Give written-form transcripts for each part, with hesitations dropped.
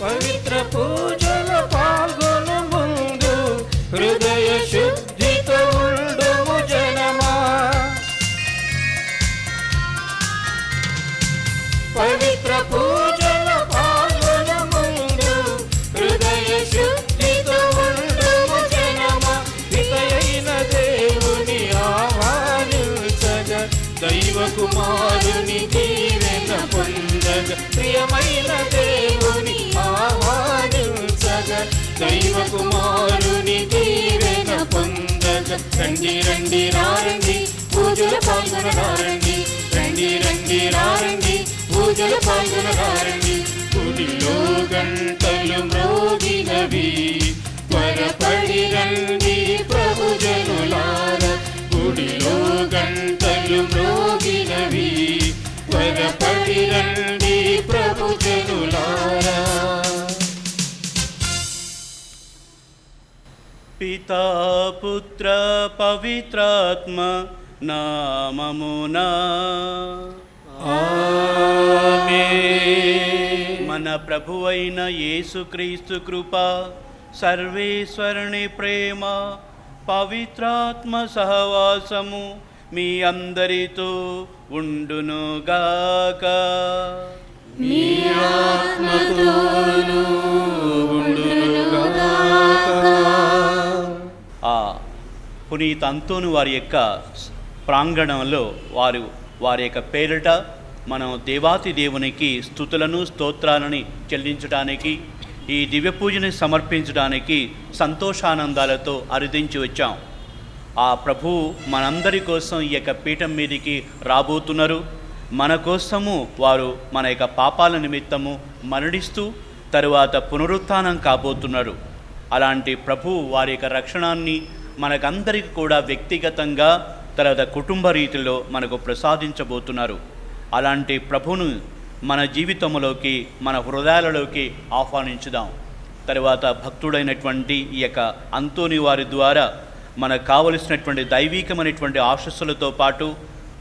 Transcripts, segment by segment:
పవిత్ర పూజల పాల్గొను ముందు హృదయ శుద్ధితో ఉండుము జనమా. పవిత్ర పూజల పాల్గొను ముందు హృదయ శుద్ధితో ఉండుము జనమా. పితయైన దేవుని ఆహ్వానించగా దైవ కుమారుని దీవెన పొందగా. ప్రియమైన దేవుని ఆహ్వానించగా దైవ కుమారుని దీవెన పొందగా. రండి రండి రారండి పూజల పాల్గొనరారండి. రండి రండి రారండి పూజల పాల్గొనరారండి. గుడిలో గంటలు మ్రోగినవి త్వరపడి రండి ప్రభు జనులార. గుడిలో గంటలు మ్రోగినవి త్వరపడి రండి ప్రభు జనులారా. పితా పుత్ర పవిత్రాత్మ నామమునా ఆమేన్. మన ప్రభువైన యేసుక్రీస్తు కృప, సర్వేశ్వరుని ప్రేమ, పవిత్రాత్మ సహవాసము మీ అందరితో ఉండునుగాక. మీ ఆత్మతోనూ ఉండునుగాక. పునీత అంతోను వారి యొక్క ప్రాంగణంలో వారి యొక్క పేరిట మనం దేవాతి దేవునికి స్తుతులను స్తోత్రాలని చెల్లించడానికి, ఈ దివ్య పూజని సమర్పించడానికి సంతోషానందాలతో అరుదించి వచ్చాం. ఆ ప్రభువు మనందరి కోసం ఈ యొక్క పీఠం మీదికి రాబోతున్నారు. మన కోసము వారు మన యొక్క పాపాల నిమిత్తము మరణిస్తూ తరువాత పునరుత్థానం కాబోతున్నారు. అలాంటి ప్రభువు వారి యొక్క రక్షణాన్ని మనకందరికీ కూడా వ్యక్తిగతంగా తర్వాత కుటుంబ రీతిలో మనకు ప్రసాదించబోతున్నారు. అలాంటి ప్రభువును మన జీవితంలోకి, మన హృదయాలలోకి ఆహ్వానించుదాం. తరువాత భక్తుడైనటువంటి ఈ యొక్క అంతోని వారి ద్వారా మనకు కావలసినటువంటి దైవికమైనటువంటి ఆశస్సులతో పాటు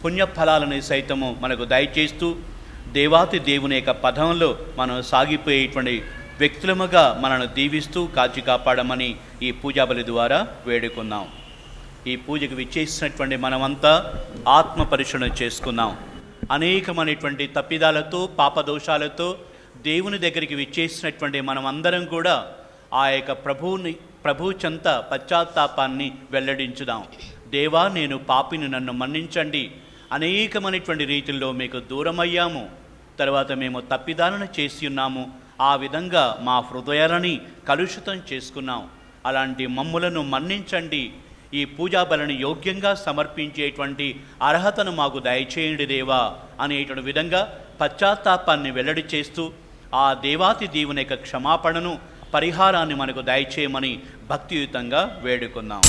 పుణ్యఫలాలని సైతము మనకు దయచేస్తూ దేవాతి దేవుని యొక్క పదంలో మనం సాగిపోయేటువంటి వ్యక్తులముగా మనను దీవిస్తూ కాచి కాపాడమని ఈ పూజాబలి ద్వారా వేడుకుందాం. ఈ పూజకు విచ్చేసినటువంటి మనమంతా ఆత్మ పరిశీలన చేసుకుందాం. అనేకమైనటువంటి తప్పిదాలతో పాపదోషాలతో దేవుని దగ్గరికి విచ్చేసినటువంటి మనమందరం కూడా ఆ యొక్క ప్రభు చెంత పశ్చాత్తాపాన్ని వెల్లడించుదాం. దేవా, నేను పాపిని, నన్ను మన్నించండి. అనేకమైనటువంటి రీతిల్లో మీకు దూరమయ్యాము, తర్వాత మేము తప్పిదాలను చేసి ఉన్నాము, ఆ విధంగా మా హృదయాలని కలుషితం చేసుకున్నాం. అలాంటి మమ్ములను మన్నించండి. ఈ పూజాబలిని యోగ్యంగా సమర్పించేటువంటి అర్హతను మాకు దయచేయండి దేవా అనేటువంటి విధంగా పశ్చాత్తాపాన్ని వెల్లడి చేస్తూ ఆ దేవాతి దేవుని యొక్క క్షమాపణను, పరిహారాన్ని మనకు దయచేయమని భక్తియుతంగా వేడుకుందాం.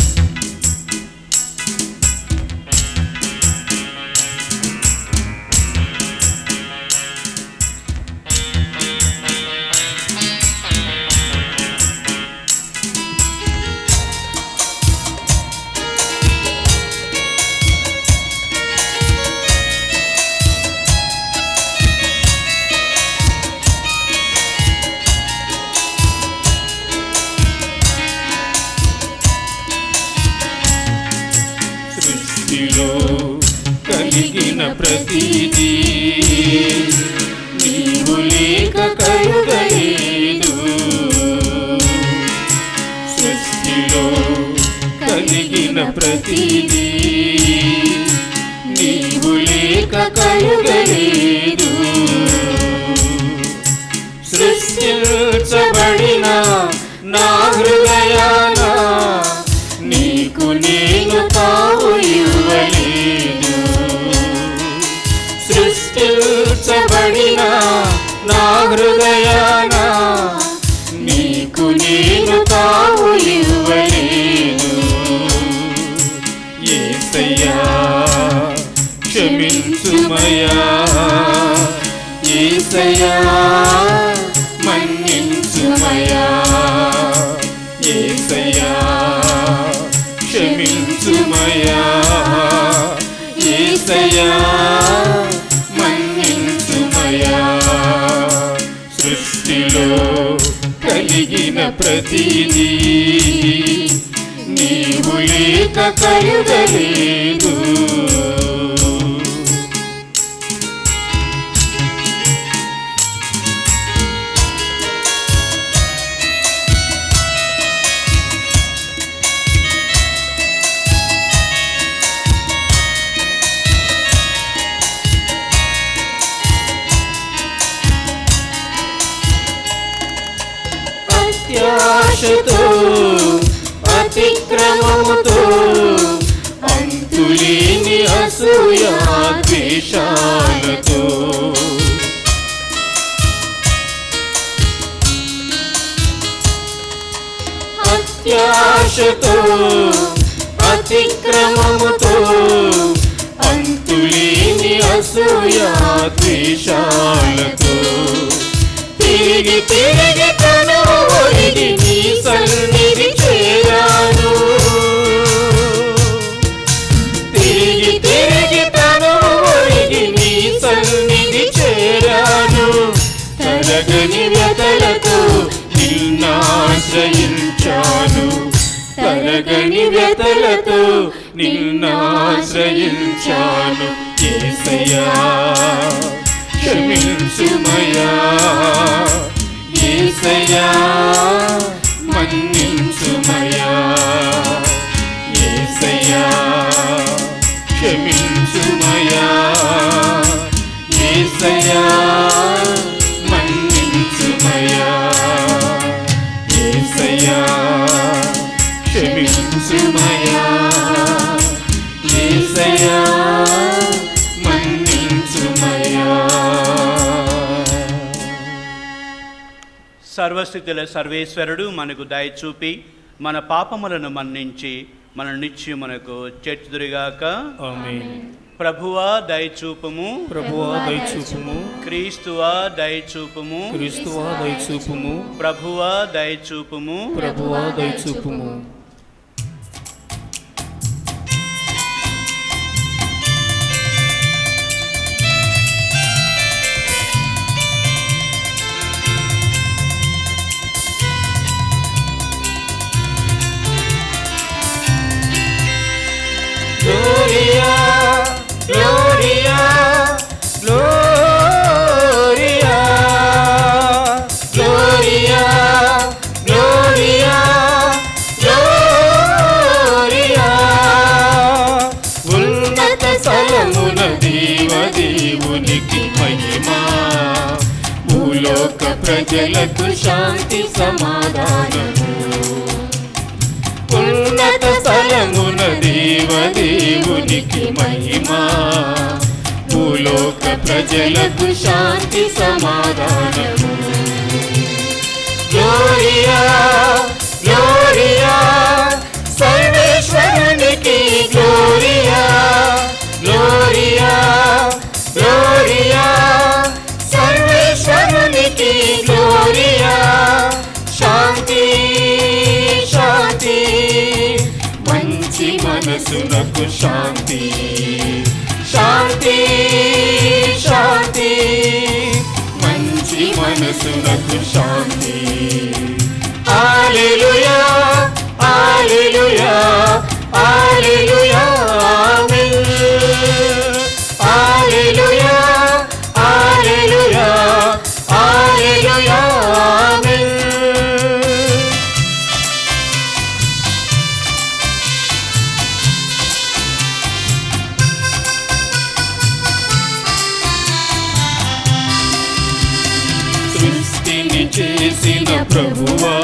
కలిగిన ప్రతిదీ నీవు లేక కలుగలేదు. సృష్టిలో కలిగిన ప్రతిదీ నీవు లేక కలుగలేదు. సృష్టించబడిన నా హృదయాన నీకు నేను తావు ఇవ్వలేదు. సృష్టించబడిన నా హృదయాన నీకు నేను తావు ఇవ్వలేదు. యేసయ్యా క్షమించుమయ్యా, యేసయ్యా మన్నించుమయ్యా, యేసయ్యా క్షమించుమయ్యా, యేసయ్యా మన్నించుమయ్యా. సృష్టిలో ప్రతిదీ నీవు లేక కలుగలేదు. అత్యాశతో అతిక్రమముతో అంతులేని అసూయా ద్వేషాలతో అత్యాశతో అతిక్రమముతో అంతులేని అసూయా ద్వేషాలతో తిరిగి తిరిగి తను ఒరిగి నీ సన్నిధి చేరాను. తిరిగి తిరిగి తను ఒరిగి నీ సన్నిధి చేరాను. తరగని వ్యతలతో నిన్నాశ్రయించాను. తరగని వ్యతలతో నిన్నాశ్రయించాను. యేసయ్యా క్షమించుమయా, యేసయ్యా మన్నించుమయా, యేసయ్యా క్షమించుమయా, యేసయ్యా మన్నించుమయా, యేసయ్యా క్షమించుమయా, యేసయ్యా మన్నించుమయా. సర్వస్థితుల సర్వేశ్వరుడు మనకు దయ చూపి మన పాపములను మన్నించి మన నిత్యమునకు చేర్చుదురుగాక. ఆమేన్. ప్రభువా దయచూపుము, ప్రభువా దయచూపుము, క్రీస్తువా దయచూపుము, క్రీస్తువా దయచూపుము, ప్రభువా దయచూపుము, ప్రభువా దయచూపుము. Gloria, Gloria, Gloria, Gloria, Gloria, Gloria. ఉన్నత స్థలమున దేవునికి మహిమా, భూలోక ప్రజలకు శాంతి సమాధానము. ఉన్నత స్థలమున దేవునికి మహిమా, భూలోక ప్రజలకు శాంతి సమాధానము. గ్లోరియా, గ్లోరియా, సర్వేశ్వరునికి గ్లోరియా, గ్లోరియా, గ్లోరియా, సర్వేశ్వరునికి గ్లోరియా. శాంతి శాంతి మంచి మనసునకు శాంతి, శాంతి శాంతి మంచి మనసునకు శాంతి. హల్లెలూయా, హల్లెలూయా, హల్లెలూయా, ఆమేన్. హల్లెలూయా, హల్లెలూయా, హల్లెలూయా, ఆమేన్. సృష్టిని చేసిన ప్రభువా,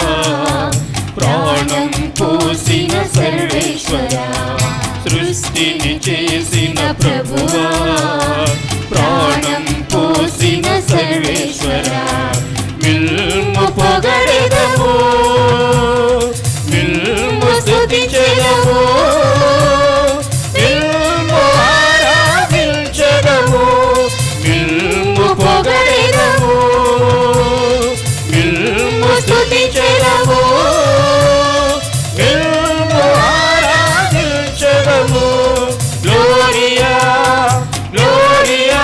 ప్రాణం పోసిన సర్వేశ్వరా. సృష్టిని చేసిన ప్రభువా, ప్రాణం పోసిన సర్వేశ్వరా. మిల్ము పొగడెదము, మిల్ము స్తుతించెదము, మిల్ము ఆరాధించెదము, మిల్ము పొగడెదము, మిల్ము స్తుతించెదము, మిల్ము ఆరాధించెదము. గ్లోరియా, గ్లోరియా,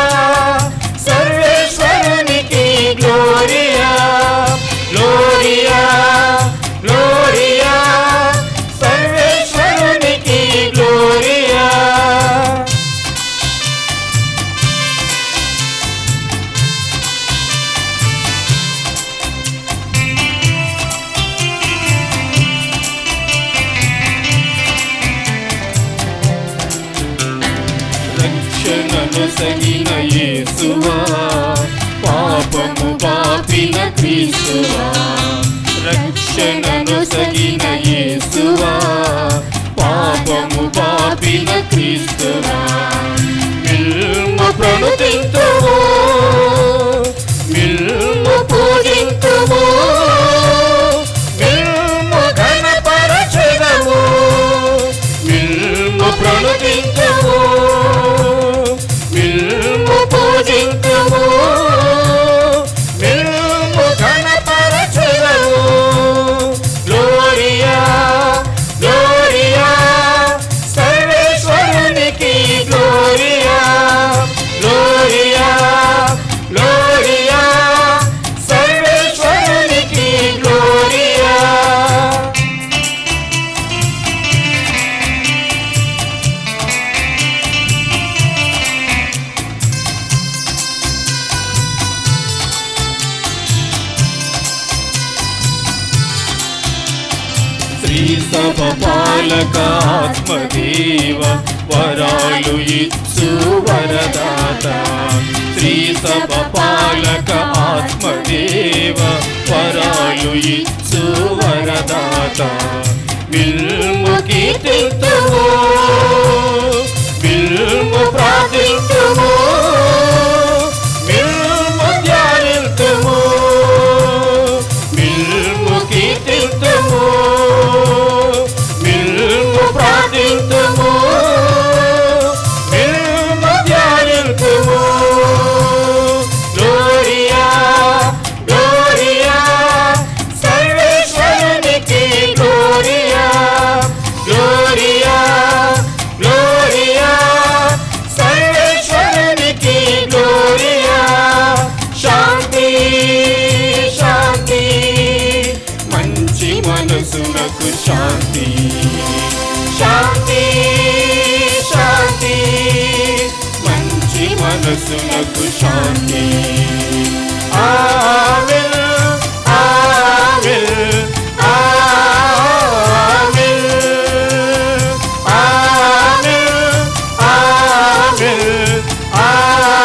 సగిన యేసువా, పాపము పాపిన క్రీస్తువా. రక్షణను సగిన యేసువా, పాపము పాపిన క్రీస్తువా. మిల్ము ప్రణుతింతుము, మిల్ము పూజింతుము, మిల్ము ఘనపరచెదము, మిల్ము ప్రణుతింతుము, మిల్ము పూజింతుము, మిల్ము ఘనపరచెదము. గ్లోరియా గ్లోరియా సర్వేశ్వరునికి గ్లోరియా, గ్లోరియా గ్లోరియా సర్వేశ్వరునికి గ్లోరియా. శ్రీ సభ పాలక ఆత్మదేవ, వరాలు ఇచ్చు వరదాత. శ్రీ సభ పాలక ఆత్మదేవ, వరాలు ఇచ్చు వరదాత. మిల్ము కీర్తింతుము, మిల్ము ప్రార్థింతుము, మిల్ము ధ్యానింతుము, మిల్ము కీర్తింతుము, మిల్ము ప్రార్థింతుము, మిల్ము ధ్యానింతుము. గ్లోరియా గ్లోరియా సర్వేశ్వరునికి గ్లోరియా, గ్లోరియా గ్లోరియా సర్వేశ్వరునికి గ్లోరియా. శాంతి శాంతి మంచి మనసునకు శాంతి, శాంతి శాంతి మంచి మనసునకు శాంతి. ఆమేన్ ఆమేన్ ఆమేన్ ఆమేన్ ఆమేన్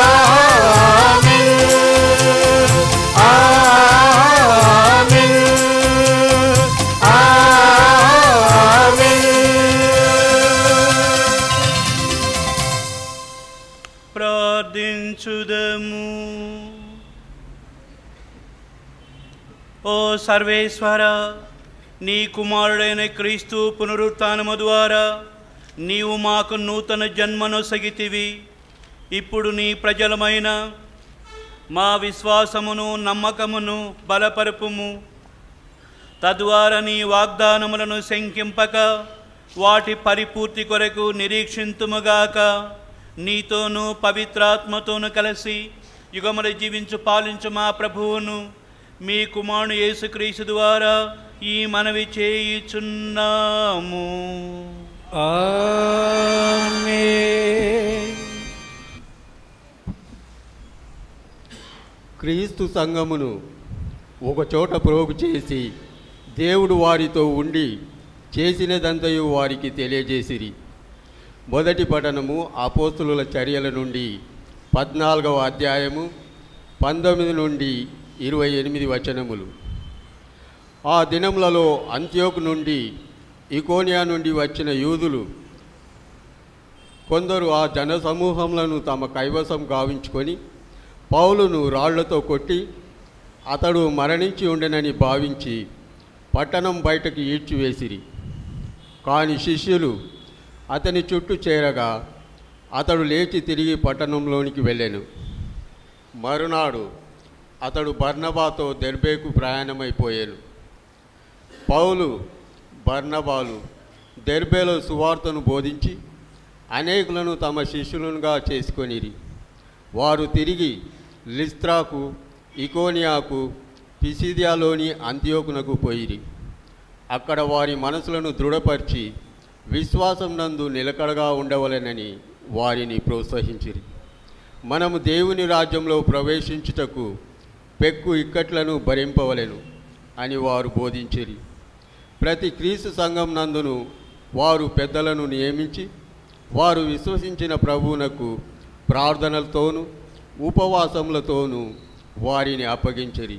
ప్రార్థించుదము. ఓ సర్వేశ్వర, నీ కుమారుడైన క్రీస్తు పునరుత్థానము ద్వారా నీవు మాకు నూతన జన్మను సగితివి. ఇప్పుడు నీ ప్రజలమైన మా విశ్వాసమును నమ్మకమును బలపరుపుము. తద్వారా నీ వాగ్దానములను శంకింపక వాటి పరిపూర్తి కొరకు నిరీక్షింతుముగాక. నీతోనూ పవిత్రాత్మతోనూ కలిసి యుగములు జీవించు పాలించు మా ప్రభువును మీ కుమారుడు యేసుక్రీస్తు ద్వారా ఈ మనవి చేయుచున్నాము. ఆమేన్. క్రీస్తు సంఘమును ఒకచోట ప్రోగు చేసి దేవుడు వారితో ఉండి చేసినదంతయు వారికి తెలియజేసిరి. మొదటి పఠనము అపోస్తులుల చర్యల నుండి 14వ అధ్యాయము 19 నుండి 28 వచనములు. ఆ దినములలో అంత్యోకు నుండి ఇకోనియా నుండి వచ్చిన యూదులు కొందరు ఆ జనసమూహములను తమ కైవసం గావించుకొని పౌలును రాళ్లతో కొట్టి అతడు మరణించి ఉండెనని భావించి పట్టణం బయటకు ఈడ్చివేసిరి. కాని శిష్యులు అతని చుట్టూ చేరగా అతడు లేచి తిరిగి పట్టణంలోనికి వెళ్ళెను. మరునాడు అతడు బర్నబాతో దెర్బేకు ప్రయాణమైపోయాను. పౌలు బర్నబాలు దెర్బేలో సువార్తను బోధించి అనేకులను తమ శిష్యులుగా చేసుకొనిరి. వారు తిరిగి లిస్త్రాకు, ఇకోనియాకు, పిసిదియాలోని అంతియోకునకు పోయిరి. అక్కడ వారి మనసులను దృఢపరిచి విశ్వాసం నందు నిలకడగా ఉండవలెనని వారిని ప్రోత్సహించిరి. మనము దేవుని రాజ్యంలో ప్రవేశించుటకు పెక్కు ఇక్కట్లను భరింపవలెను అని వారు బోధించిరి. ప్రతి క్రీస్తు సంఘం నందును వారు పెద్దలను నియమించి వారు విశ్వసించిన ప్రభువునకు ప్రార్థనలతోనూ ఉపవాసములతోనూ వారిని అప్పగించిరి.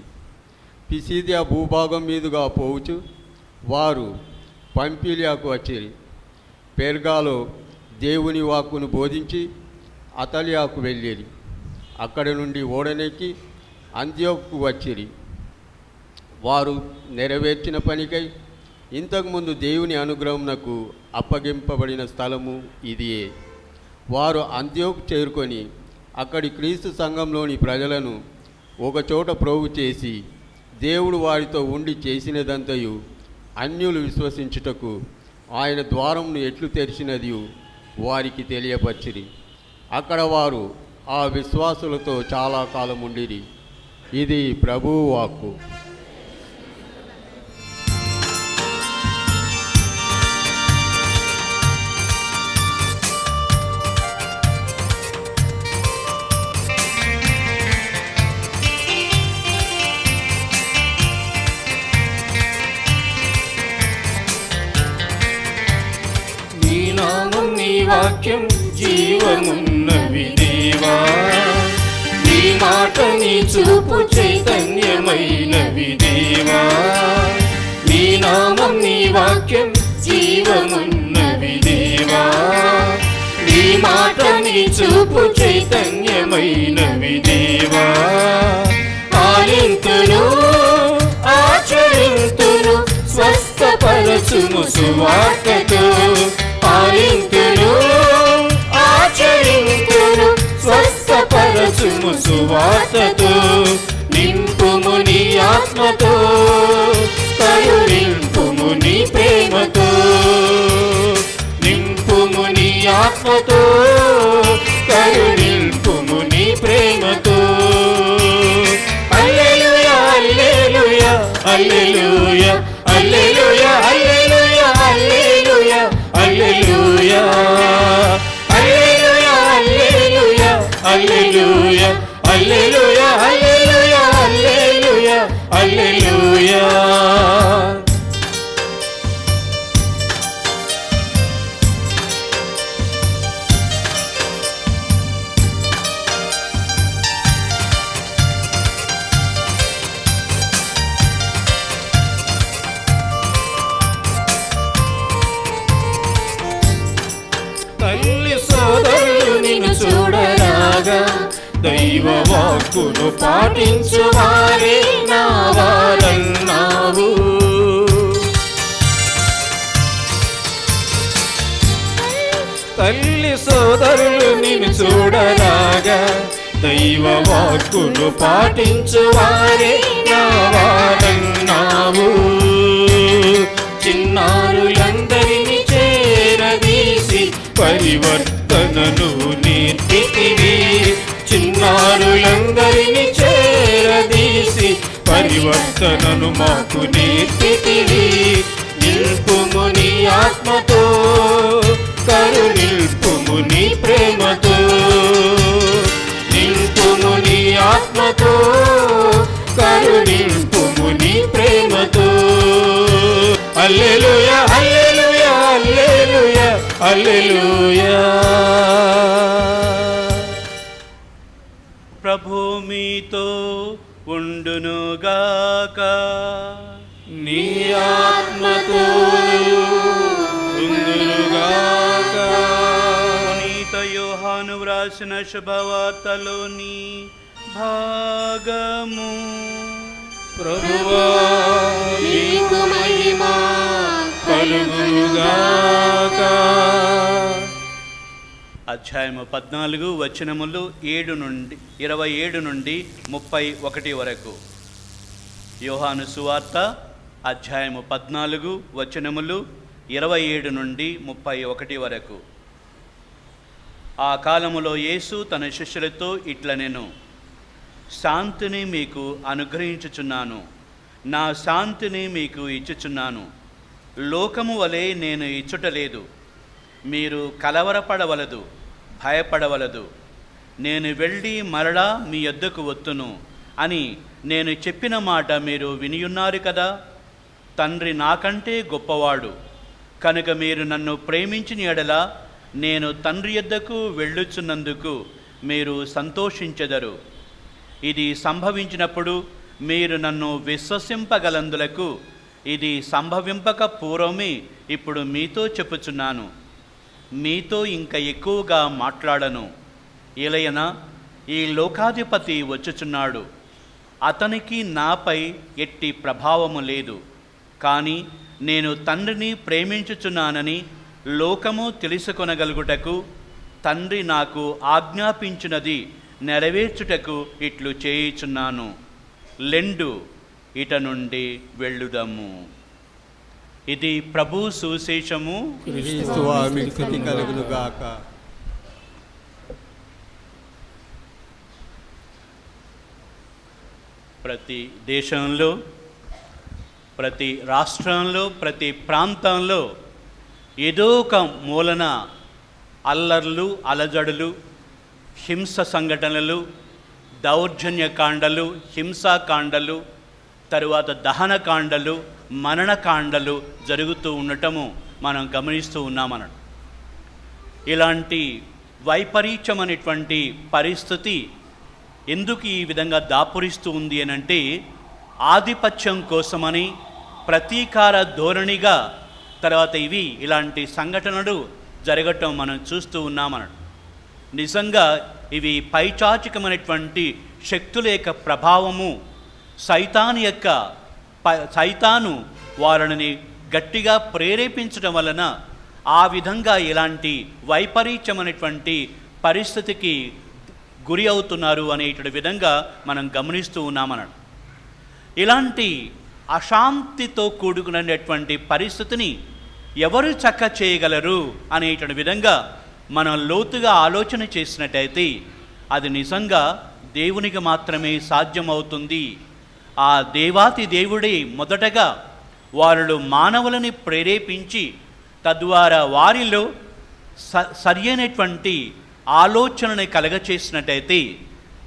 పిసిదియా భూభాగం మీదుగా పోవచ్చు వారు పంపిలియాకు వచ్చిరి. పెర్గాలో దేవుని వాక్కును బోధించి అతలియాకు వెళ్ళిరి. అక్కడి నుండి ఓడనెక్కి అంత్యోకు వచ్చిరి. వారు నెరవేర్చిన పనికై ఇంతకుముందు దేవుని అనుగ్రహమునకు అప్పగింపబడిన స్థలము ఇదియే. వారు అంత్యోకు చేరుకొని అక్కడి క్రీస్తు సంఘంలోని ప్రజలను ఒకచోట ప్రోగు చేసి దేవుడు వారితో ఉండి చేసినదంతయు అన్యులు విశ్వసించుటకు ఆయన ద్వారమును ఎట్లు తెరిచినది వారికి తెలియపరిచిరి. అక్కడ వారు ఆ విశ్వాసులతో చాలా కాలం ఉండిరి. ఇది ప్రభువు వాక్కు. నీ నామం నీ వాక్యం జీవమున్నవి దేవా, నీ మాట నీ చూపు చైతన్యమైనవి దేవా. నీ నామం నీ వాక్యం జీవమున్నవి దేవా, నీ మాట నీ చూపు చైతన్యమైనవి దేవా. ఆలింతును ఆచరింతును స్వస్థపరచుము సువార్తతో, ఆలింతును ఆచరింతును స్వస్థపరచుము సువార్తతో. నింపుము నీ ఆత్మతో, కరుణింపుము నీ ప్రేమతో. నింపుము నీ ఆత్మతో, కరుణింపుము నీ ప్రేమతో. హల్లెలూయా హల్లెలూయా హల్లెలూయా హల్లెలూయా హల్లెలూయా హల్లెలూయా హల్లెలూయా హల్లెలూయా హల్లెలూయా హల్లెలూయా హల్లెలూయా హల్లెలూయా హల్లెలూయా. తల్లి సోదరులు నిన్ను చూడరాగా, దైవ వాక్కును పాటించు వారే నా వారన్నావు. తల్లి సోదరులు నిన్ను చూడరాగా, దైవ వాక్కును పాటించు వారే నా వారన్నావు. చిన్నారులందరినీ చేరదీసి పరివర్తనను నేర్పితివి. చిన్నారులందరినీ చేరదీసి పరివర్తనను మాకు నేర్పితివి. నిల్పుము నీ ఆత్మతో, కరుణిల్పుము నీ ప్రేమతో. నిల్పుము నీ ఆత్మతో, కరుణిల్పుము నీ ప్రేమతో. హల్లెలూయా హల్లెలూయా హల్లెలూయా హల్లెలూయా. ప్రభు మీతో ఉండునుగాక, నీ ఆత్మతోను ఉండునుగాక. పునీత యోహాను వ్రాసిన శుభవార్తలోని భాగము. ప్రభువా నీకు మహిమ కలుగునుగాక. అధ్యాయము 14 వచనములు 27 నుండి 31 వరకు. యోహాను సువార్త అధ్యాయము 14 వచనములు 27 నుండి 31 వరకు. ఆ కాలములో యేసు తన శిష్యులతో ఇట్లనెను, శాంతిని మీకు అనుగ్రహించుచున్నాను, నా శాంతిని మీకు ఇచ్చుచున్నాను. లోకము వలె నేను ఇచ్చుటలేదు. మీరు కలవరపడవలదు, భయపడవలదు. నేను వెళ్ళి మరలా మీ యొద్దకు వత్తును అని నేను చెప్పిన మాట మీరు వినియున్నారు కదా. తండ్రి నాకంటే గొప్పవాడు కనుక మీరు నన్ను ప్రేమించిన ఎడల నేను తండ్రి యొద్దకు వెళ్ళుచున్నందుకు మీరు సంతోషించెదరు. ఇది సంభవించినప్పుడు మీరు నన్ను విశ్వసింపగలందులకు ఇది సంభవింపక పూర్వమే ఇప్పుడు మీతో చెప్పుచున్నాను. మీతో ఇంకా ఎక్కువగా మాట్లాడను. ఏలయన ఈ లోకాధిపతి వచ్చుచున్నాడు. అతనికి నాపై ఎట్టి ప్రభావము లేదు. కానీ నేను తండ్రిని ప్రేమించుచున్నానని లోకము తెలుసుకొనగలుగుటకు తండ్రి నాకు ఆజ్ఞాపించినది నెరవేర్చుటకు ఇట్లు చేయుచున్నాను. లెండు, ఇట నుండి వెళ్ళుదము. ఇది ప్రభు సువిశేషము. క్రీస్తువా మీకు స్తుతి కలుగునుగాక. ప్రతి దేశంలో, ప్రతి రాష్ట్రంలో, ప్రతి ప్రాంతంలో ఏదో ఒక మూలన అల్లర్లు, అలజడులు, హింస సంఘటనలు, దౌర్జన్యకాండలు, హింసాకాండలు, తరువాత దహనకాండలు, మరణకాండలు జరుగుతూ ఉండటము మనం గమనిస్తూ ఉన్నామన్న. ఇలాంటి వైపరీత్యమైనటువంటి పరిస్థితి ఎందుకు ఈ విధంగా దాపురిస్తూ ఉంది అనంటే, ఆధిపత్యం కోసమని ప్రతీకార ధోరణిగా తర్వాత ఇలాంటి సంఘటనలు జరగటం మనం చూస్తూ ఉన్నామన్న. నిజంగా ఇవి పైచాచికమైనటువంటి శక్తుల యొక్క ప్రభావము, సైతాను వారిని గట్టిగా ప్రేరేపించడం వలన ఆ విధంగా ఇలాంటి వైపరీత్యమైనటువంటి పరిస్థితికి గురి అవుతున్నారు అనేటువంటి విధంగా మనం గమనిస్తూ ఉన్నామన్నాడు. ఇలాంటి అశాంతితో కూడుకున్నటువంటి పరిస్థితిని ఎవరు చక్క చేయగలరు అనేటువంటి విధంగా మనం లోతుగా ఆలోచన చేసినట్టయితే అది నిజంగా దేవునికి మాత్రమే సాధ్యమవుతుంది. ఆ దేవాతి దేవుడే మొదటగా వారిలో మానవులని ప్రేరేపించి తద్వారా వారిలో సరియైనటువంటి ఆలోచనని కలగచేసినట్టయితే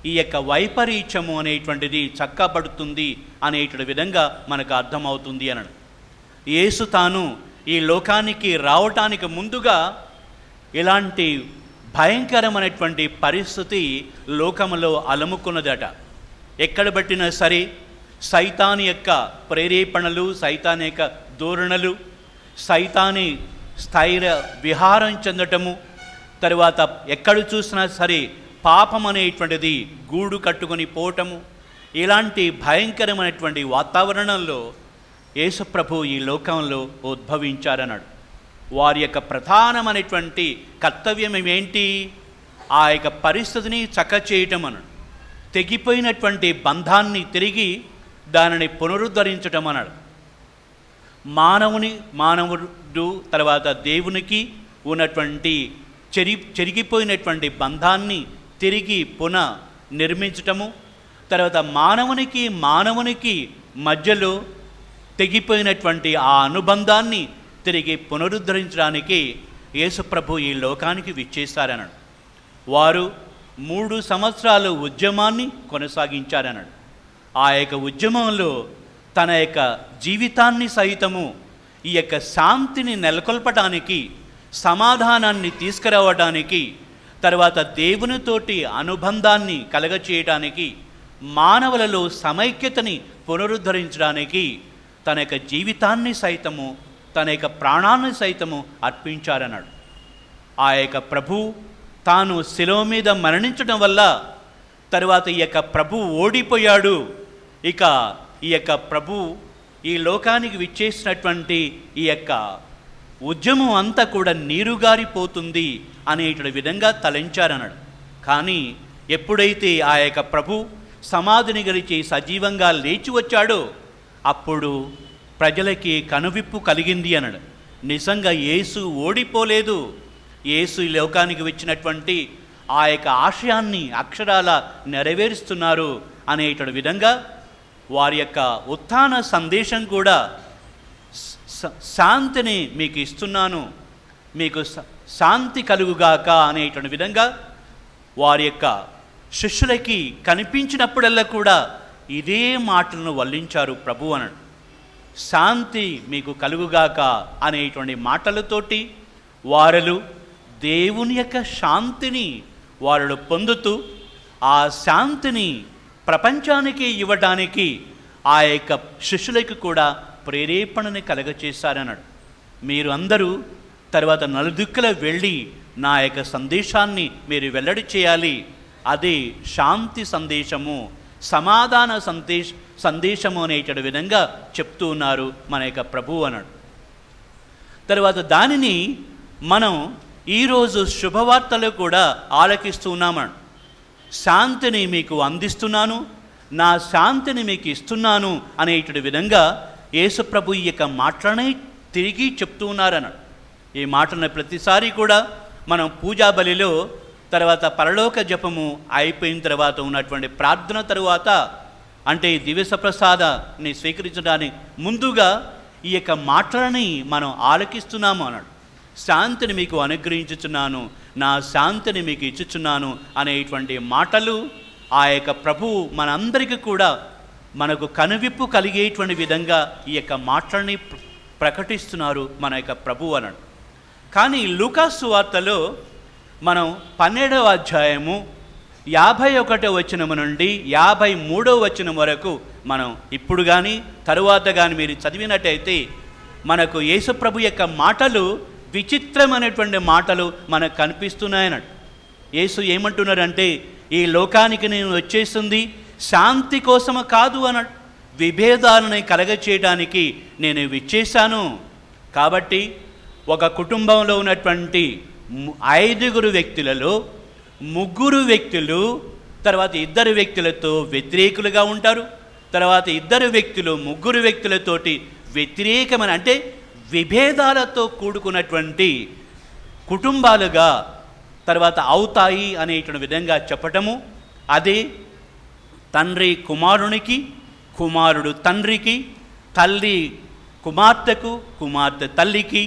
ఈ యొక్క వైపరీత్యము అనేటువంటిది చక్కబడుతుంది అనేటువంటి విధంగా మనకు అర్థమవుతుంది అనను. యేసు తాను ఈ లోకానికి రావటానికి ముందుగా ఇలాంటి భయంకరమైనటువంటి పరిస్థితి లోకములో అలముకున్నదట. ఎక్కడ బట్టినా సరే సైతాని యొక్క ప్రేరేపణలు, సైతాని యొక్క ధోరణులు, సైతాని స్థైర్య విహారం చెందటము, తరువాత ఎక్కడ చూసినా సరే పాపం అనేటువంటిది గూడు కట్టుకొని పోవటము, ఇలాంటి భయంకరమైనటువంటి వాతావరణంలో యేసుప్రభు ఈ లోకంలో ఉద్భవించారన్నాడు. వారి యొక్క ప్రధానమైనటువంటి కర్తవ్యం ఏంటి? ఆ యొక్క పరిస్థితిని చక్క చేయటం అన్నాడు. తెగిపోయినటువంటి బంధాన్ని తిరిగి దానిని పునరుద్ధరించటం అన్నాడు. మానవుడు తర్వాత దేవునికి ఉన్నటువంటి చెరిగిపోయినటువంటి బంధాన్ని తిరిగి నిర్మించటము, తర్వాత మానవునికి మధ్యలో తెగిపోయినటువంటి ఆ అనుబంధాన్ని తిరిగి పునరుద్ధరించడానికి యేసుప్రభు ఈ లోకానికి విచ్చేశారన్నాడు. వారు 3 సంవత్సరాలు ఉద్యమాన్ని కొనసాగించారన్నాడు. ఆ యొక్క ఉద్యమంలో తన యొక్క జీవితాన్ని సైతము ఈ యొక్క శాంతిని నెలకొల్పటానికి, సమాధానాన్ని తీసుకురావడానికి, తర్వాత దేవునితోటి అనుబంధాన్ని కలగచేయటానికి, మానవులలో సమైక్యతని పునరుద్ధరించడానికి తన యొక్క జీవితాన్ని సైతము, తన యొక్క ప్రాణాన్ని సైతము అర్పించారన్నాడు. ఆ యొక్క ప్రభు తాను శిలువ మీద మరణించడం వల్ల తరువాత ఈ యొక్క ప్రభు ఓడిపోయాడు. ఇక ఈ యొక్క ప్రభు ఈ లోకానికి విచ్చేసినటువంటి ఈ యొక్క ఉద్యమం అంతా కూడా నీరుగారిపోతుంది అనేటువంటి విధంగా తలంచారన్నాడు. కానీ ఎప్పుడైతే ఆ యొక్క ప్రభు సమాధిని గలిచి సజీవంగా లేచి వచ్చాడో అప్పుడు ప్రజలకి కనువిప్పు కలిగింది అన్నాడు. నిజంగా యేసు ఓడిపోలేదు. యేసు ఈ లోకానికి వచ్చినటువంటి ఆ యొక్క ఆశయాన్ని అక్షరాల నెరవేరుస్తున్నారు అనేటువంటి విధంగా వారి యొక్క ఉత్థాన సందేశం కూడా శాంతిని మీకు ఇస్తున్నాను, మీకు శాంతి కలుగుగాక అనేటువంటి విధంగా వారి యొక్క శిష్యులకి కనిపించినప్పుడల్లా కూడా ఇదే మాటలను వల్లించారు ప్రభు అన్నాడు. శాంతి మీకు కలుగుగాక అనేటువంటి మాటలతోటి వారలు దేవుని యొక్క శాంతిని వాళ్ళు పొందుతూ ఆ శాంతిని ప్రపంచానికి ఇవ్వడానికి ఆ యొక్క శిష్యులకు కూడా ప్రేరేపణని కలగచేశారన్నాడు. మీరు అందరూ తర్వాత నలుదిక్కుల వెళ్ళి నా యొక్క సందేశాన్ని మీరు వెల్లడి చేయాలి, అది శాంతి సందేశము, సమాధాన సందేశము అనేటువంటి విధంగా చెప్తూ ఉన్నారు మన యొక్క ప్రభువు అన్నాడు. తర్వాత దానిని మనం ఈరోజు శుభవార్తలు కూడా ఆలకిస్తూ ఉన్నామన్నాడు. శాంతిని మీకు అందిస్తున్నాను, నా శాంతిని మీకు ఇస్తున్నాను అనేటువంటి విధంగా యేసుప్రభు ఈ యొక్క మాటలనే తిరిగి చెప్తూ ఉన్నారన్నాడు. ఈ మాటను ప్రతిసారి కూడా మనం పూజా బలిలో తర్వాత పరలోక జపము అయిపోయిన తర్వాత ఉన్నటువంటి ప్రార్థన తరువాత, అంటే ఈ దివ్య ప్రసాదాన్ని స్వీకరించడానికి ముందుగా ఈ యొక్క మాటలని మనం ఆలకిస్తున్నాము అన్నాడు. శాంతిని మీకు అనుగ్రహించుచున్నాను, నా శాంతిని మీకు ఇచ్చుచున్నాను అనేటువంటి మాటలు ఆ యొక్క ప్రభువు మనందరికీ కూడా మనకు కనువిప్పు కలిగేటువంటి విధంగా ఈ యొక్క మాటలని ప్రకటిస్తున్నారు మన యొక్క ప్రభువు అన్నాడు. కానీ లూకాసు వార్తలో మనం 12వ అధ్యాయము 51వ వచనము నుండి 53వ వచనం వరకు మనం ఇప్పుడు కానీ తరువాత కానీ మీరు చదివినట్టయితే మనకు యేసుప్రభు యొక్క మాటలు విచిత్రమైనటువంటి మాటలు మనకు కనిపిస్తున్నాయన్నాడు. యేసు ఏమంటున్నారంటే, ఈ లోకానికి నేను వచ్చేసింది శాంతి కోసము కాదు అన్నాడు, విభేదాలని కలగచేయడానికి నేను విచ్చేశాను. కాబట్టి ఒక కుటుంబంలో ఉన్నటువంటి 5 వ్యక్తులలో 3 వ్యక్తులు తర్వాత 2 వ్యక్తులతో వ్యతిరేకులుగా ఉంటారు. తర్వాత 2 వ్యక్తులు 3 వ్యక్తులతోటి వ్యతిరేకమైన అంటే విభేదాలతో కూడుకున్నటువంటి కుటుంబాలుగా తర్వాత అవుతాయి అనేటువంటి విధంగా చెప్పటము. అదే తండ్రి కుమారునికి, కుమారుడు తండ్రికి, తల్లి కుమార్తెకు, కుమార్తె తల్లికి,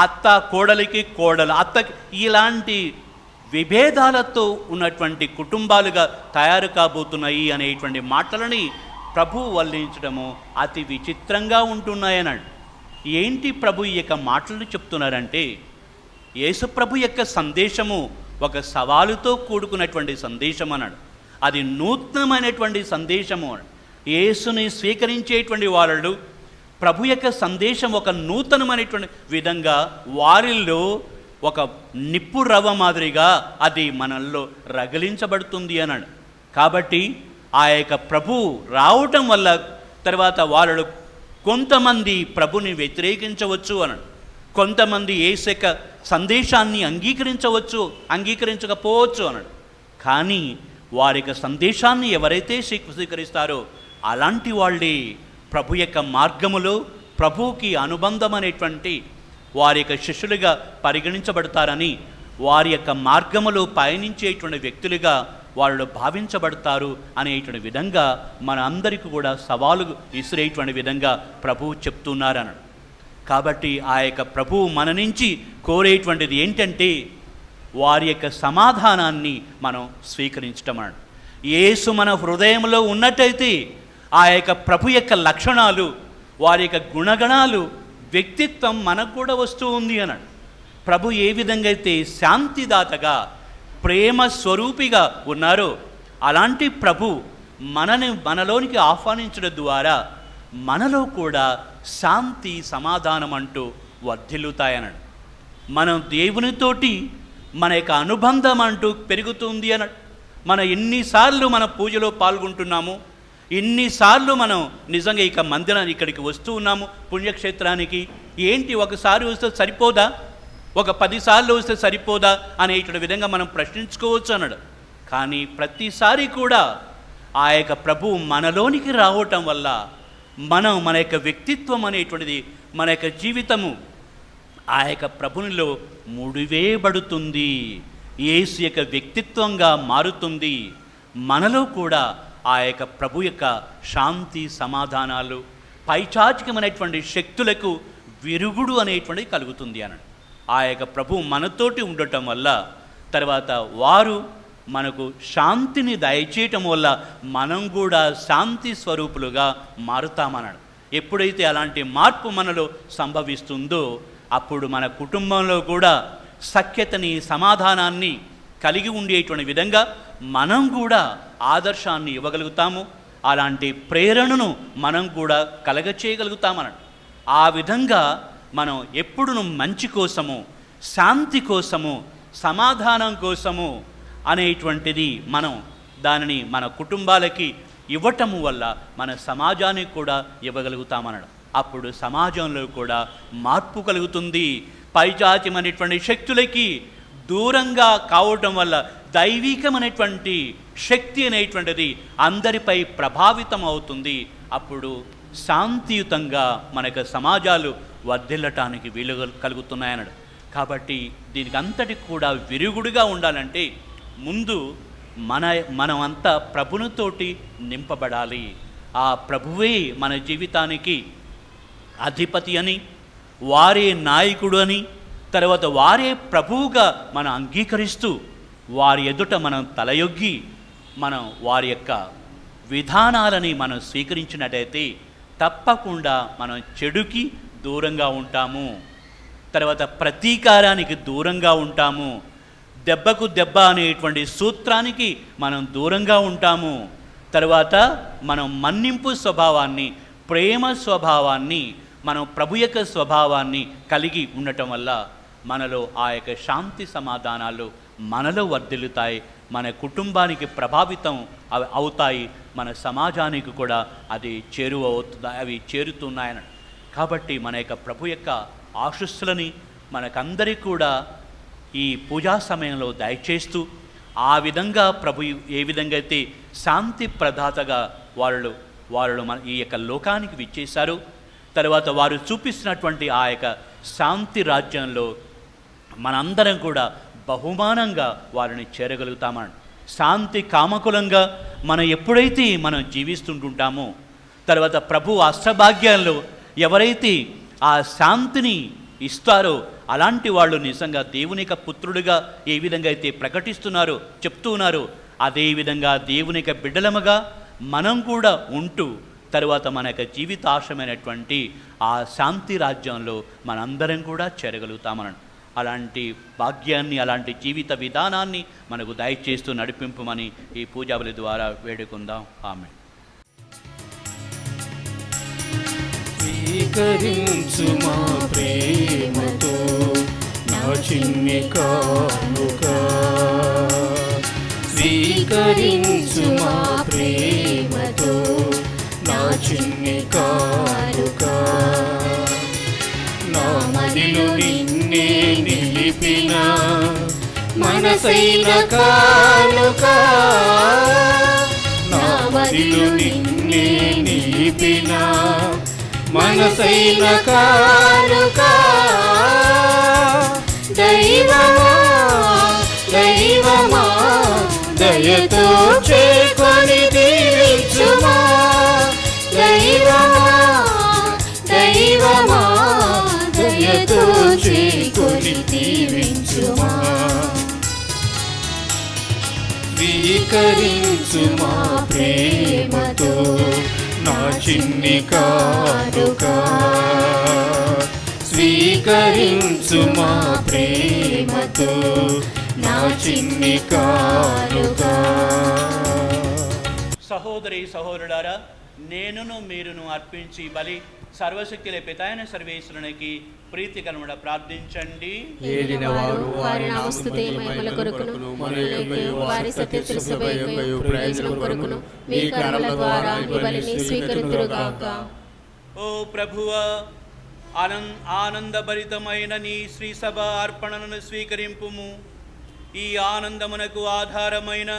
అత్త కోడలికి, కోడలు అత్తకి, ఇలాంటి విభేదాలతో ఉన్నటువంటి కుటుంబాలుగా తయారు కాబోతున్నాయి అనేటువంటి మాటలని ప్రభు వల్లించడము అతి విచిత్రంగా ఉంటున్నాయన్నాడు. ఏంటి ప్రభు ఈ యొక్క మాటలను చెప్తున్నారంటే, యేసుప్రభు యొక్క సందేశము ఒక సవాలుతో కూడుకున్నటువంటి సందేశం అన్నాడు. అది నూతనమైనటువంటి సందేశము. యేసుని స్వీకరించేటువంటి వాళ్ళు ప్రభు యొక్క సందేశం ఒక నూతనమైనటువంటి విధంగా వారిల్లో ఒక నిప్పు రవ్వ మాదిరిగా అది మనల్లో రగిలించబడుతుంది అన్నాడు. కాబట్టి ఆ యొక్క ప్రభు రావటం వల్ల తర్వాత వాళ్ళు కొంతమంది ప్రభుని వ్యతిరేకించవచ్చు అన్నాడు, కొంతమంది యేసు యొక్క సందేశాన్ని అంగీకరించవచ్చు, అంగీకరించకపోవచ్చు అన్నాడు. కానీ వారి యొక్క సందేశాన్ని ఎవరైతే స్వీకరిస్తారో అలాంటి వాళ్ళే ప్రభు యొక్క మార్గములో ప్రభువుకి అనుబంధం అనేటువంటి వారి యొక్క శిష్యులుగా పరిగణించబడతారని, వారి యొక్క మార్గములో పయనించేటువంటి వ్యక్తులుగా వాళ్ళు భావించబడతారు అనేటువంటి విధంగా మన అందరికీ కూడా సవాలు విసిరేటువంటి విధంగా ప్రభువు చెప్తున్నారన్నాడు. కాబట్టి ఆ యొక్క ప్రభువు మన నుంచి కోరేటువంటిది ఏంటంటే వారి యొక్క సమాధానాన్ని మనం స్వీకరించటం అన్నాడు. యేసు మన హృదయంలో ఉన్నట్టయితే ఆ యొక్క ప్రభు యొక్క లక్షణాలు, వారి యొక్క గుణగణాలు, వ్యక్తిత్వం మనకు కూడా వస్తూ ఉంది అన్నాడు. ప్రభు ఏ విధంగా అయితే శాంతిదాతగా ప్రేమ స్వరూపిగా ఉన్నారో అలాంటి ప్రభు మనలోనికి ఆహ్వానించడం ద్వారా మనలో కూడా శాంతి సమాధానం అంటూ వర్ధిల్లుతాయన్నాడు. మనం దేవునితోటి మన యొక్క అనుబంధం అంటూ పెరుగుతుంది అన్నాడు. మనం ఎన్నిసార్లు మన పూజలో పాల్గొంటున్నాము, ఎన్నిసార్లు మనం నిజంగా ఇక మందిరానికి ఇక్కడికి వస్తూ ఉన్నాము పుణ్యక్షేత్రానికి, ఏంటి ఒకసారి వస్తే సరిపోదా, ఒక 10 సార్లు వస్తే సరిపోదా అనేటువంటి విధంగా మనం ప్రశ్నించుకోవచ్చు అన్నాడు. కానీ ప్రతిసారి కూడా ఆ యొక్క ప్రభువు మనలోనికి రావటం వల్ల మన యొక్క వ్యక్తిత్వం అనేటువంటిది, మన యొక్క జీవితము ఆ యొక్క ప్రభునిలో ముడివేయబడుతుంది, యేసు యొక్క వ్యక్తిత్వంగా మారుతుంది. మనలో కూడా ఆ యొక్క ప్రభు యొక్క శాంతి సమాధానాలు, పైచాచికమైనటువంటి శక్తులకు విరుగుడు అనేటువంటిది కలుగుతుంది అన్నాడు. ఆ యొక్క ప్రభు మనతోటి ఉండటం వల్ల తర్వాత వారు మనకు శాంతిని దయచేయటం వల్ల మనం కూడా శాంతి స్వరూపులుగా మారుతామన్నాడు. ఎప్పుడైతే అలాంటి మార్పు మనలో సంభవిస్తుందో అప్పుడు మన కుటుంబంలో కూడా సఖ్యతని, సమాధానాన్ని, కలిగి ఉండేటువంటి విధంగా మనం కూడా ఆదర్శాన్ని ఇవ్వగలుగుతాము. అలాంటి ప్రేరణను మనం కూడా కలగచేయగలుగుతామన్నాడు. ఆ విధంగా మనం ఎప్పుడును మంచి కోసము, శాంతి కోసము, సమాధానం కోసము అనేటువంటిది మనం దానిని మన కుటుంబాలకి ఇవ్వటము వల్ల మన సమాజానికి కూడా ఇవ్వగలుగుతామన్నాడు. అప్పుడు సమాజంలో కూడా మార్పు కలుగుతుంది. పైజాత్యమైనటువంటి శక్తులకి దూరంగా కావటం వల్ల దైవికమైనటువంటి శక్తి అనేటువంటిది అందరిపై ప్రభావితం అవుతుంది. అప్పుడు శాంతియుతంగా మనకు సమాజాలు వర్ధిల్లటానికి వీలు కలుగుతున్నాయన్నాడు. కాబట్టి దీనికి అంతటికి కూడా విరుగుడుగా ఉండాలంటే ముందు మనమంతా ప్రభునితోటి నింపబడాలి. ఆ ప్రభువే మన జీవితానికి అధిపతి అని, వారే నాయకుడు అని, తర్వాత వారే ప్రభువుగా మనం అంగీకరిస్తూ వారి ఎదుట మనం తలయొగ్గి మనం వారి యొక్క విధానాలని మనం స్వీకరించినట్టయితే తప్పకుండా మనం చెడుకి దూరంగా ఉంటాము. తర్వాత ప్రతీకారానికి దూరంగా ఉంటాము. దెబ్బకు దెబ్బ అనేటువంటి సూత్రానికి మనం దూరంగా ఉంటాము. తర్వాత మనం మన్నింపు స్వభావాన్ని, ప్రేమ స్వభావాన్ని, మనం ప్రభు యొక్క స్వభావాన్ని కలిగి ఉండటం వల్ల మనలో ఆ యొక్క శాంతి సమాధానాలు మనలో వర్ధిల్లుతాయి. మన కుటుంబానికి ప్రభావితం అవుతాయి. మన సమాజానికి కూడా అది అవి చేరుతున్నాయని. కాబట్టి మన యొక్క ప్రభు యొక్క ఆశీస్సులని మనకందరికీ కూడా ఈ పూజా సమయంలో దయచేస్తూ, ఆ విధంగా ప్రభు ఏ విధంగా అయితే శాంతి ప్రదాతగా వాళ్ళు మన ఈ యొక్క లోకానికి విచ్చేశారు, తర్వాత వారు చూపిస్తున్నటువంటి ఆ యొక్క శాంతి రాజ్యంలో మనందరం కూడా బహుమానంగా వారిని చేరగలుగుతామని. శాంతి కామకులంగా మనం ఎప్పుడైతే మనం జీవిస్తుంటుంటామో, తర్వాత ప్రభు అష్టభాగ్యాల్లో ఎవరైతే ఆ శాంతిని ఇస్తారో అలాంటి వాళ్ళు నిజంగా దేవుని యొక్క పుత్రుడిగా ఏ విధంగా అయితే ప్రకటిస్తున్నారో, చెప్తూ ఉన్నారో, అదేవిధంగా దేవుని యొక్క బిడ్డలముగా మనం కూడా ఉంటూ తర్వాత మన యొక్క జీవితాశమైనటువంటి ఆ శాంతి రాజ్యంలో మనందరం కూడా చేరగలుగుతామని. అలాంటి భాగ్యాన్ని, అలాంటి జీవిత విధానాన్ని మనకు దయచేస్తూ నడిపింపమని ఈ పూజాబలి ద్వారా వేడుకుందాం. ఆమేన్. స్వీకరించు మా ప్రేమతో నా చిన్ని కానుక, స్వీకరించు మా ప్రేమతో నా చిన్ని కానుక, నా మదిలో నిన్నే నిలిపిన మనసైన కానుక, నా మదిలో నిన్నే నిలిపిన మనసైన కానుక, దైవమా దైవమా దయతో చేకొని దీవించుమా, దైవమా దైవమా దయతో చేకొని దీవించుమా, స్వీకరించు మా ప్రేమతో నా చిన్ని కానుక, స్వీకరించు మా ప్రేమతో నా చిన్ని కానుక. సహోదరి సహోదరుడారా, నేనును మీరును అర్పించి బలి సర్వశక్తుల పితాయన సర్వేశ్వరునికి ప్రీతి కలుగుట ప్రార్థించండి. ఏలిన వారు వారి నామస్తుతి మహిమల కొరకును మనయొక్కయు వారి సత్యత్వ సభయొక్కయు ప్రయోజనం కొరకును మీ కర్మల ద్వారా ఈ బలిని స్వీకరింతురుగాక. ఓ ప్రభువా, ఆనందభరితమైన నీ శ్రీ సభ అర్పణను స్వీకరింపుము. ఈ ఆనందమునకు ఆధారమైన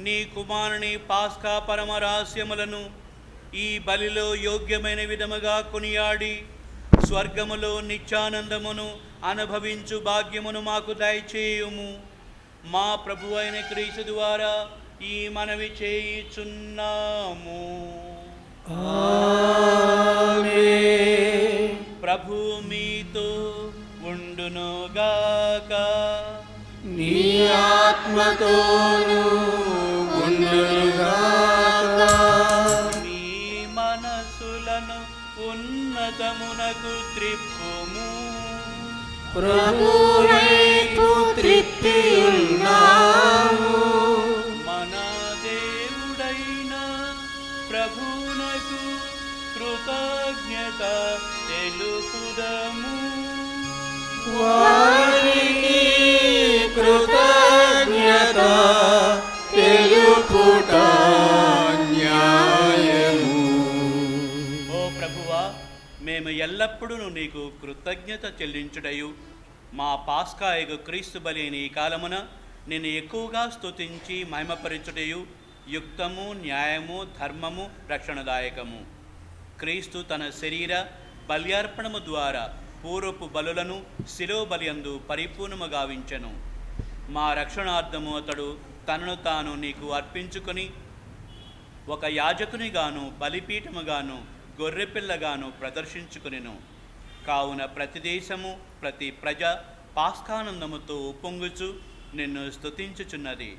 నీ కుమారుని పాస్కా పరమ రహస్యములను ఈ బలిలో యోగ్యమైన విధముగా కొనియాడి స్వర్గములో నిత్యానందమును అనుభవించు భాగ్యమును మాకు దయచేయుము. మా ప్రభు అయిన క్రీస్తు ద్వారా ఈ మనవి చేయుచున్నాము. ఆమేన్. ప్రభు మీతో ఉండునుగాక. నీ ఆత్మతోను ఉండునుగాక. మీ మనసులను ఉన్నతమునకు త్రిప్పుము. ప్రభు వైపు త్రిప్పి ఉన్నాము. మన దేవుడైన ప్రభువునకు కృతజ్ఞత తెలుపుదము. వారికి కృతజ్ఞత తెలుపుట న్యాయము. ఓ ప్రభువా, మేము ఎల్లప్పుడూ నీకు కృతజ్ఞత చెల్లించుటయు మా పాస్కాయకు క్రీస్తు బలి ఈ కాలమున నిన్ను ఎక్కువగా స్తుతించి మహిమపరచుటయు యుక్తము, న్యాయము, ధర్మము, రక్షణదాయకము. క్రీస్తు తన శరీర బల్యార్పణము ద్వారా పూర్వపు బలులను శిలువ బలియందు పరిపూర్ణము గావించెను. మా రక్షణార్థము అతడు తనను తాను నీకు అర్పించుకొని ఒక యాజకునిగాను బలిపీఠముగాను గొర్రెపిల్లగాను ప్రదర్శించుకొనెను. కావున ప్రతి దేశము ప్రతి ప్రజ పాస్కానందముతో ఉప్పొంగుచు నిన్ను స్తుతించుచున్నది.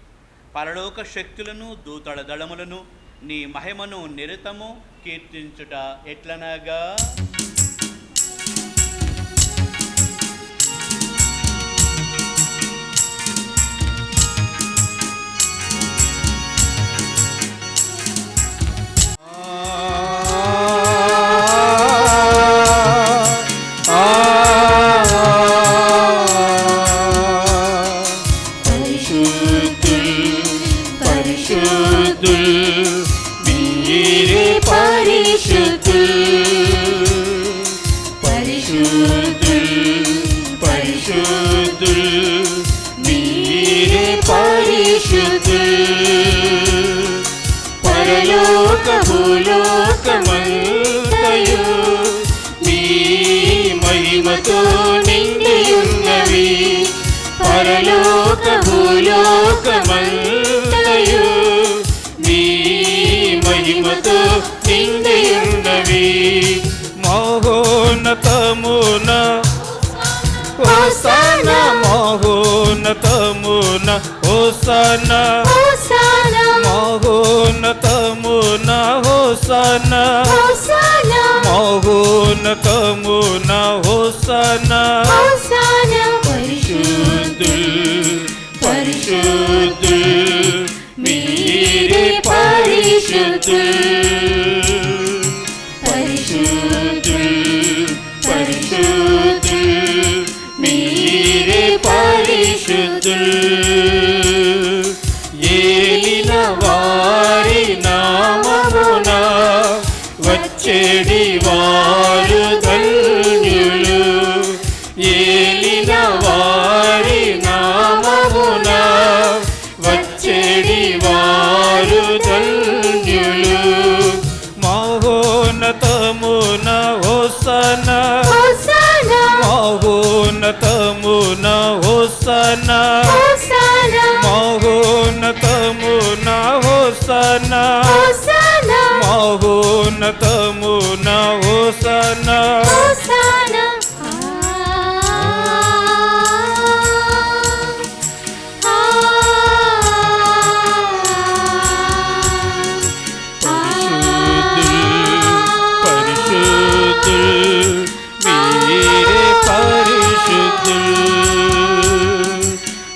పరలోక శక్తులను దూతల దళములను నీ మహిమను నిరతము కీర్తించుట ఎట్లనగా, పరలోక భూలోకమంతయు నీ మహిమతో నిండియున్నవి. పరలోక భూలోకమంతయు నీ మహిమతో నిండియున్నవి. మహోన్నతమున హోసన్న, మహోన్నతమున హోసన్న, మహోన్నతమున హోసన్న, మహోన్నతమున హోసన్న. పరిశుద్ధుల్ పరిశుద్ధుల్ మీరే పరిశుద్ధుల్. పరిశుద్ధుల్ పరిశుద్ధుల్ మీరే పరిశుద్ధుల్. ఏలిన వారి నామమున వచ్చేడి వారు ధన్యులు. ఏలిన వారి నామమున వచ్చేడి వారు ధన్యులు. మహోన్నతమున హోసన్న, మహోన్నతమున హోసన్న, మహోన్నతమున హోసన్న, మహోన్నతమున హోసన్న. పరిశుద్ధుల్ మీరే పరిశుద్ధుల్.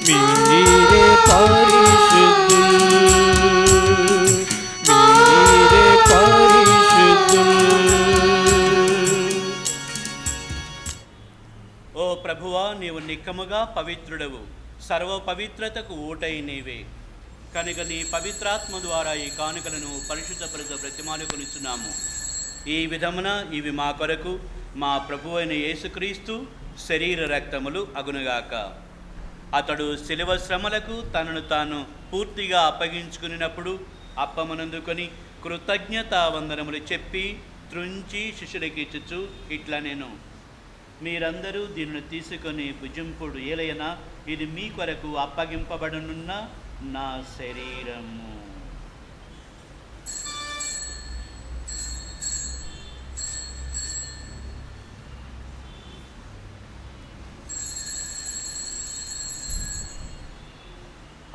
మీరే పరిశుద్ధుల్. మీరే పరిశుద్ధుల్. ఓ ప్రభువా, నీవు నిక్కముగా పవిత్రుడవు, సర్వ పవిత్రతకు ఊటై నీవే. కనుక నీ పవిత్రాత్మ ద్వారా ఈ కానుకలను పరిశుద్ధపరచ బ్రతిమాలుకొనిచున్నాము. ఈ విధమున ఇవి మా కొరకు మా ప్రభువైన అయిన యేసుక్రీస్తు శరీర రక్తములు అగునుగాక. అతడు శిలువ శ్రమలకు తనను తాను పూర్తిగా అప్పగించుకున్నప్పుడు అప్పమనందుకొని కృతజ్ఞతావందనములు చెప్పి త్రుంచి శిష్యులకిచ్చుచు ఇట్లా నేను, మీరందరూ దీనిని తీసుకొని భుజింపుడు, ఏలైనా ఇది మీ కొరకు అప్పగింపబడనున్న నా శరీరము.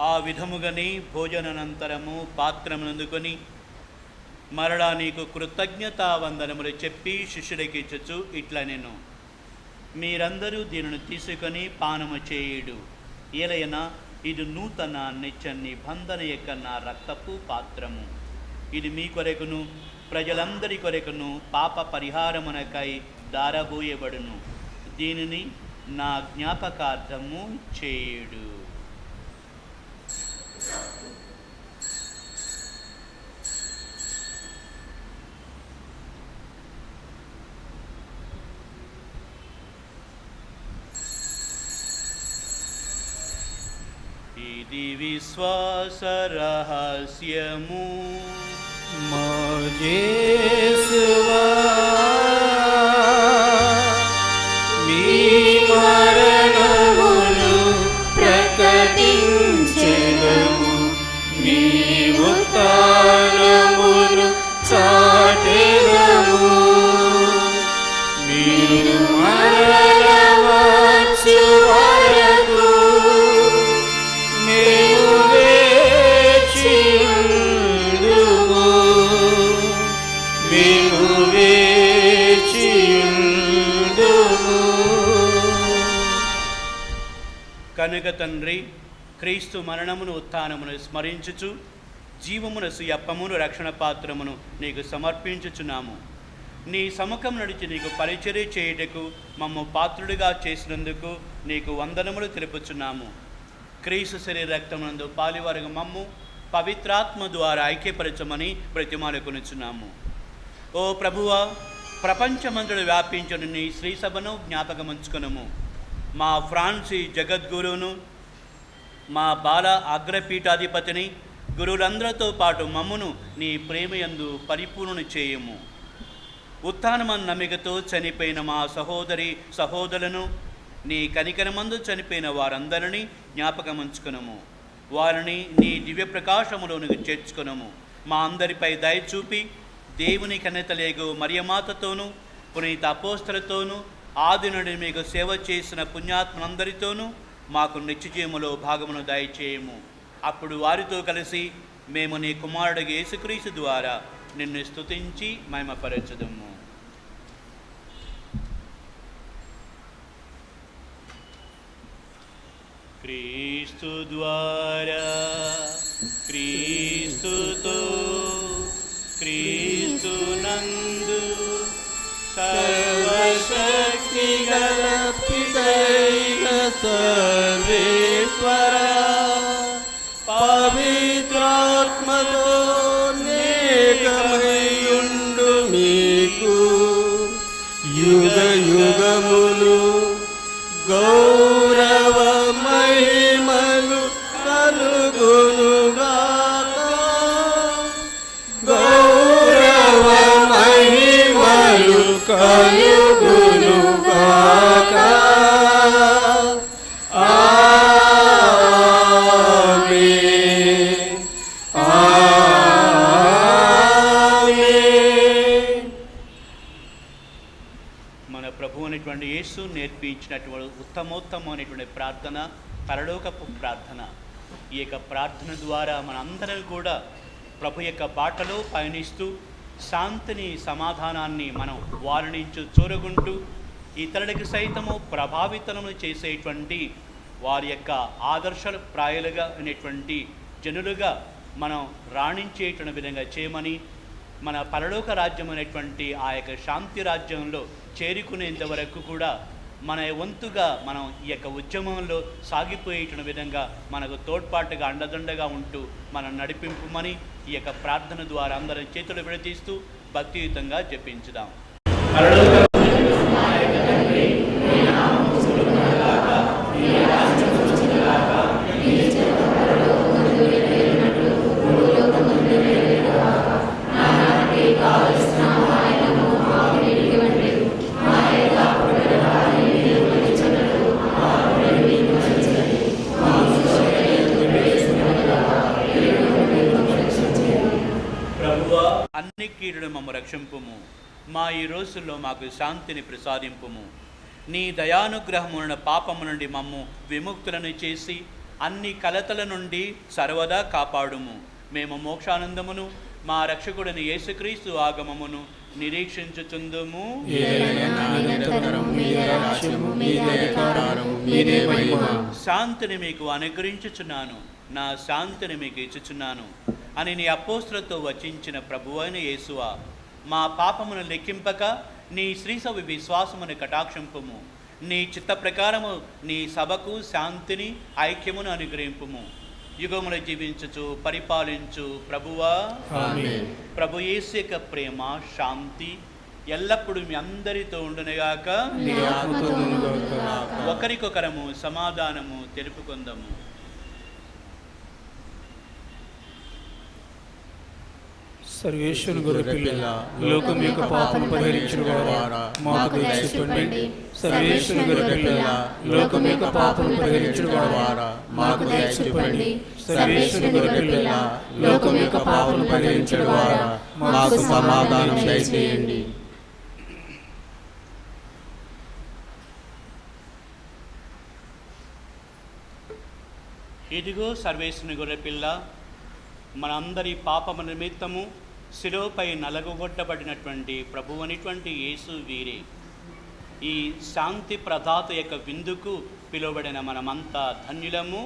ఆ విధముగానే భోజనానంతరము పాత్రమునందుకొని మరలా నీకు కృతజ్ఞతావందనములు చెప్పి శిష్యులకిచ్చుచు ఇట్లా నేను, మీరందరూ దీనిని తీసుకొని పానము చేయుడు, ఏలైనా ఇది నూతన నిత్య నిబంధన యొక్క నా రక్తపు పాత్రము. ఇది మీ కొరకును ప్రజలందరి కొరకును పాప పరిహారమునకై దారబోయబడును. దీనిని నా జ్ఞాపకార్థము చేయుడు. ఇది విశ్వాస రహస్యము. మా యేసువా, మీ మరణమును ప్రకటించెదము, మీ ఉత్థానమును చాటెదము. మీరు మరల వచ్చు వరకు మేము వేచియుందుము, మేము వేచియుందుము. కనుక తండ్రి, క్రీస్తు మరణమును ఉత్థానమును స్మరించుచు జీవమునసు అప్పమును రక్షణ పాత్రమును నీకు సమర్పించుచున్నాము. నీ సముఖం నడిచి నీకు పరిచర్య చేయుటకు మమ్ము పాత్రుడిగా చేసినందుకు నీకు వందనములు తెలుపుచున్నాము. క్రీస్తు శరీర రక్తమునందు పాలివారుగా మమ్ము పవిత్రాత్మ ద్వారా ఐక్యపరచమని బ్రతిమాలుకొనుచున్నాము. ఓ ప్రభువా, ప్రపంచమంతటా వ్యాపించిన నీ శ్రీ సభను జ్ఞాపకముంచుకొనుము. మా ఫ్రాన్సి జగద్గురువును, మా బాల అగ్రపీఠాధిపతిని, గురువులందరితో పాటు మమ్మును నీ ప్రేమయందు పరిపూర్ణ చేయము. ఉత్థానమన్న నమ్మికతో చనిపోయిన మా సహోదరి సహోదరులను, నీ కనికరమందు చనిపోయిన వారందరినీ జ్ఞాపకముంచుకునము. వారిని నీ దివ్య ప్రకాశములోనికి చేర్చుకునము. మా అందరిపై దయ చూపి దేవుని కన్నెతలేగు మరియమాతతోనూ పునీత అపోస్తలతోనూ ఆది నుండి మీకు సేవ చేసిన పుణ్యాత్మలందరితోనూ మాకు నిత్యజీవములో భాగమును దయచేయము. అప్పుడు వారితో కలిసి మేము నీ కుమారుడు యేసుక్రీస్తు ద్వారా నిన్ను స్తుతించి మహిమపరచుదుము. క్రీస్తు ద్వారా, క్రీస్తుతో, క్రీస్తు నందు సర్వశక్తి గల పితైన సర్వేశ్వర, పవిత్రాత్మతో నేకమయుండు మీకు యుగ యుగములు గౌరవ మహిమలు కలుగునుగాక. గౌరవ మహిమలు కలుగునుగాక. ఆమేన్, ఆమేన్. మన ప్రభువు అనేటువంటి యేసు నేర్పించినటువంటి ఉత్తమోత్తమైనటువంటి ప్రార్థన పరలోకపు ప్రార్థన. ఈ యొక్క ప్రార్థన ద్వారా మనందరం కూడా ప్రభు యొక్క బాటలో పయనిస్తూ శాంతిని సమాధానాన్ని మనం వారి నుంచి చూరగుంటూ ఇతరులకు సైతము ప్రభావితము చేసేటువంటి వారి యొక్క ఆదర్శాల ప్రాయాలుగా అనేటువంటి జనులుగా మనం రాణించేటువంటి విధంగా చేయమని, మన పరలోక రాజ్యం అనేటువంటి ఆ యొక్క శాంతి రాజ్యంలో చేరుకునేంత వరకు కూడా మన వంతుగా మనం ఈ యొక్క ఉద్యమంలో సాగిపోయేటువంటి విధంగా మనకు తోడ్పాటుగా అండదండగా ఉంటూ మనం నడిపింపుమని ఈ యొక్క ప్రార్థన ద్వారా అందరం చేతులు విడతీస్తూ భక్తియుతంగా జపించుదాం. అన్ని కీడును మమ్ము రక్షింపుము. మా ఈ రోజుల్లో మాకు శాంతిని ప్రసాదింపుము. నీ దయానుగ్రహమున పాపము నుండి మమ్ము విముక్తులను చేసి అన్ని కలతల నుండి సర్వదా కాపాడుము. మేము మోక్షానందమును మా రక్షకుడని యేసుక్రీస్తు ఆగమమును నిరీక్షించుచుందుము. శాంతిని మీకు అనుగ్రహించుచున్నాను, నా శాంతిని మీకు ఇచ్చుచున్నాను అని నీ అపోస్తులతో వచించిన ప్రభువైన యేసువా, మా పాపమును లెక్కింపక నీ శ్రీసభ విశ్వాసమును కటాక్షింపుము. నీ చిత్త ప్రకారము నీ సభకు శాంతిని ఐక్యమును అనుగ్రహింపుము. యుగములు జీవించుచు పరిపాలించు ప్రభువా, ప్రభు యేసు యొక్క ప్రేమ శాంతి ఎల్లప్పుడూ మీ అందరితో ఉండునుగాక. ఒకరికొకరము సమాధానము తెలుపుకుందాము. సర్వేశ్వరుని గొర్రెపిల్ల, లోకం యొక్క పాపం పరిహరించువారా మాకు దయచూపండి. సర్వేశ్వరుని గొర్రెపిల్ల, లోకం యొక్క పాపం పరిహరించువారా మాకు దయచూపండి. సర్వేశ్వరుని గొర్రెపిల్ల, లోకం యొక్క పాపం పరిహరించువారా మాకు సమాధానం దయచేయండి. ఇదిగో సర్వేశ్వరుని గొర్రెపిల్ల, మనందరి పాపము నిమిత్తము శిలువపై నలగొట్టబడినటువంటి ప్రభువు అనేటువంటి యేసు వీరే. ఈ శాంతి ప్రదాత యొక్క విందుకు పిలువబడిన మనమంతా ధన్యులము.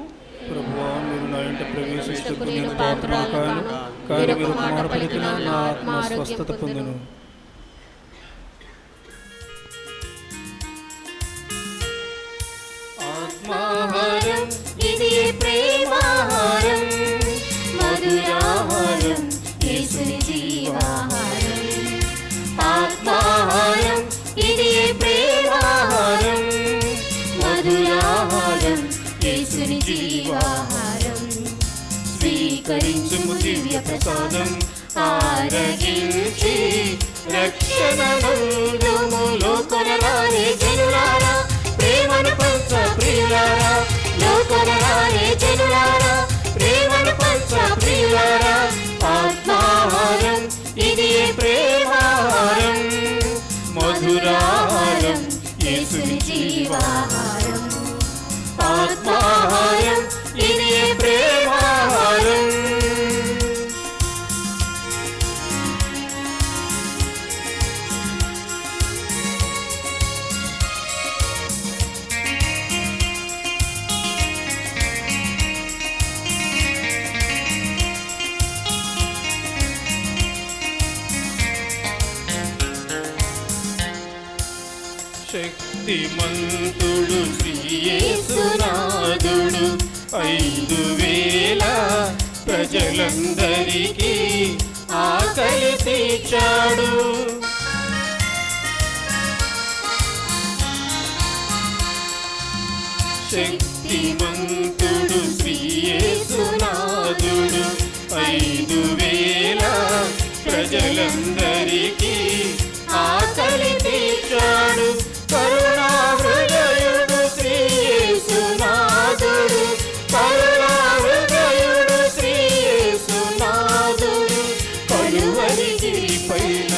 ప్రభువా, మీరు నా ఇంట ప్రవేశించుటకు నేను పాత్రను కాను, కానీ మీరు మాట పలికిన నా ఆత్మ స్వస్థత పొందును. ఆత్మాహారం ఇది ప్రేమాహారం, మధురాహారం యేసుని జీవాహారం. ఆత్మాహారం ఇది ప్రేమాహారం, మధురాహారం యేసుని జీవాహారం. స్వీకరించుము దివ్య ప్రసాదం, ఆరగించి రక్షణ నందుము. లోకనరారే జనులారా, ప్రేమను పంచ ప్రియులారా. లోకనరారే జనులారా, ప్రేమను పంచ ప్రియులారా. ఆత్మాహారం ఇది ప్రేమాహారం, మధురాహారం యేసుని జీవాహారం. ఆత్మాహారం ఇది ప్రేమాహారం. శక్తిమంతుడు శ్రీ యేసునాథుడు 5,000 ప్రజలందరికీ ఆకలి తీర్చాడు. శక్తిమంతుడు శ్రీ యేసునాథుడు 5,000 ప్రజలందరికీ ఆకలి తీర్చాడు. కరుణా హృదయుడు శ్రీ యేసునాథుడు, కరుణా హృదయుడు శ్రీ యేసునాథుడు. కలువరికి పైన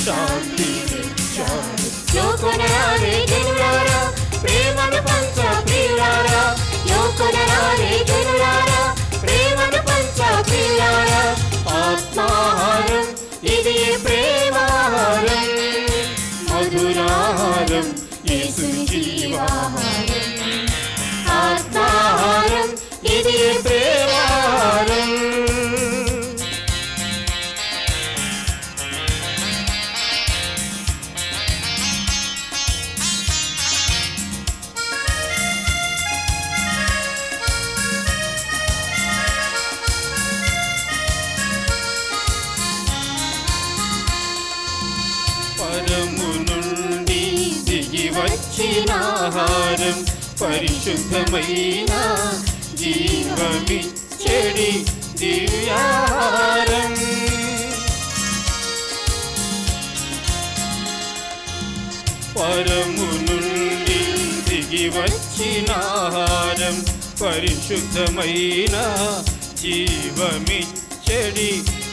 శాంతి తెచ్చాడు. లోకనరారే జనులారా, ప్రేమను పంచ ప్రియులారా. లోకనరారే జనులారా, ప్రేమను పంచ ప్రియులారా. ఆత్మాహారం ఇది ప్రేమాహారం, మధురాహారం యేసుని జీవాహారం. ఆత్మాహారం ఇది ప్రేమాహారం. పరము నుండి దిగి వచ్చిన ఆహారం, పరిశుద్ధమైన జీవమిచ్చడి దివ్యాహారం. పరము నుండి దిగి వచ్చిన ఆహారం, పరిశుద్ధమైన జీవమిచ్చడి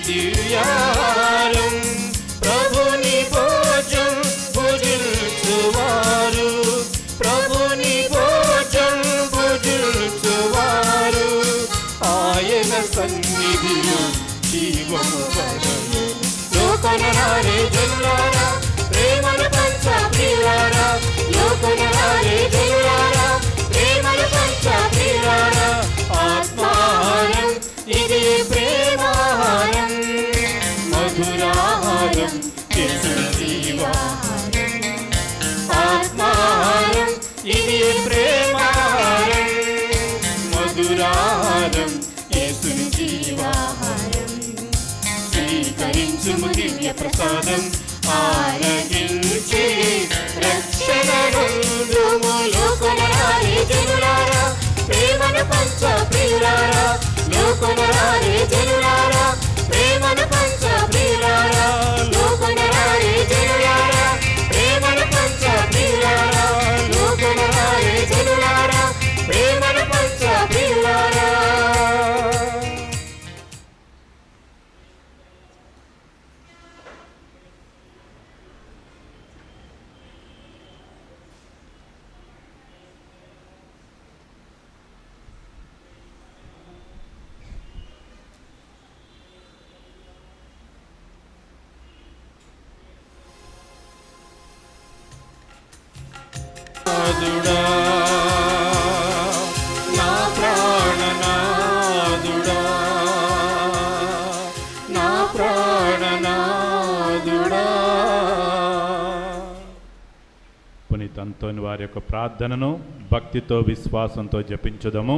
దివ్యాహారం. ప్రభుని భోజం భుజించువారు, ప్రభుని భోజం భుజించువారు ఆయన సన్నిధిలో జీవము లోకొనరారే జనులారా ప్రేమను పంచ ప్రియులారా లోకొనరారే జనులారా ప్రేమను పంచ ప్రియులారా ఆత్మాహారం ఇది ప్రేమాహారం మధురాహారం యేసుని జీవాహారం ఆత్మాహారం ఇది ప్రేమాహారం మధురాహారం యేసుని జీవాహారం స్వీకరించుము దివ్య ప్రసాదం ఆరగించి రక్షణ నందుము లోకొనరారే జనులారా ప్రేమను పంచ ప్రియులారా లోకొనరారే జనులారా ప్రేమను పంచ ప్రియులారా లోకొనరారే జనులారా ప్రేమను పంచ ప్రియులారా లోకొనరారే జనులారా ప్రేమను పంచ ప్రియులారా. నాదుడా నా ప్రాణనాదుడా నా ప్రాణనాదుడా. పునీత అంతోని వారి యొక్క ప్రార్థనను భక్తితో విశ్వాసంతో జపించుదము.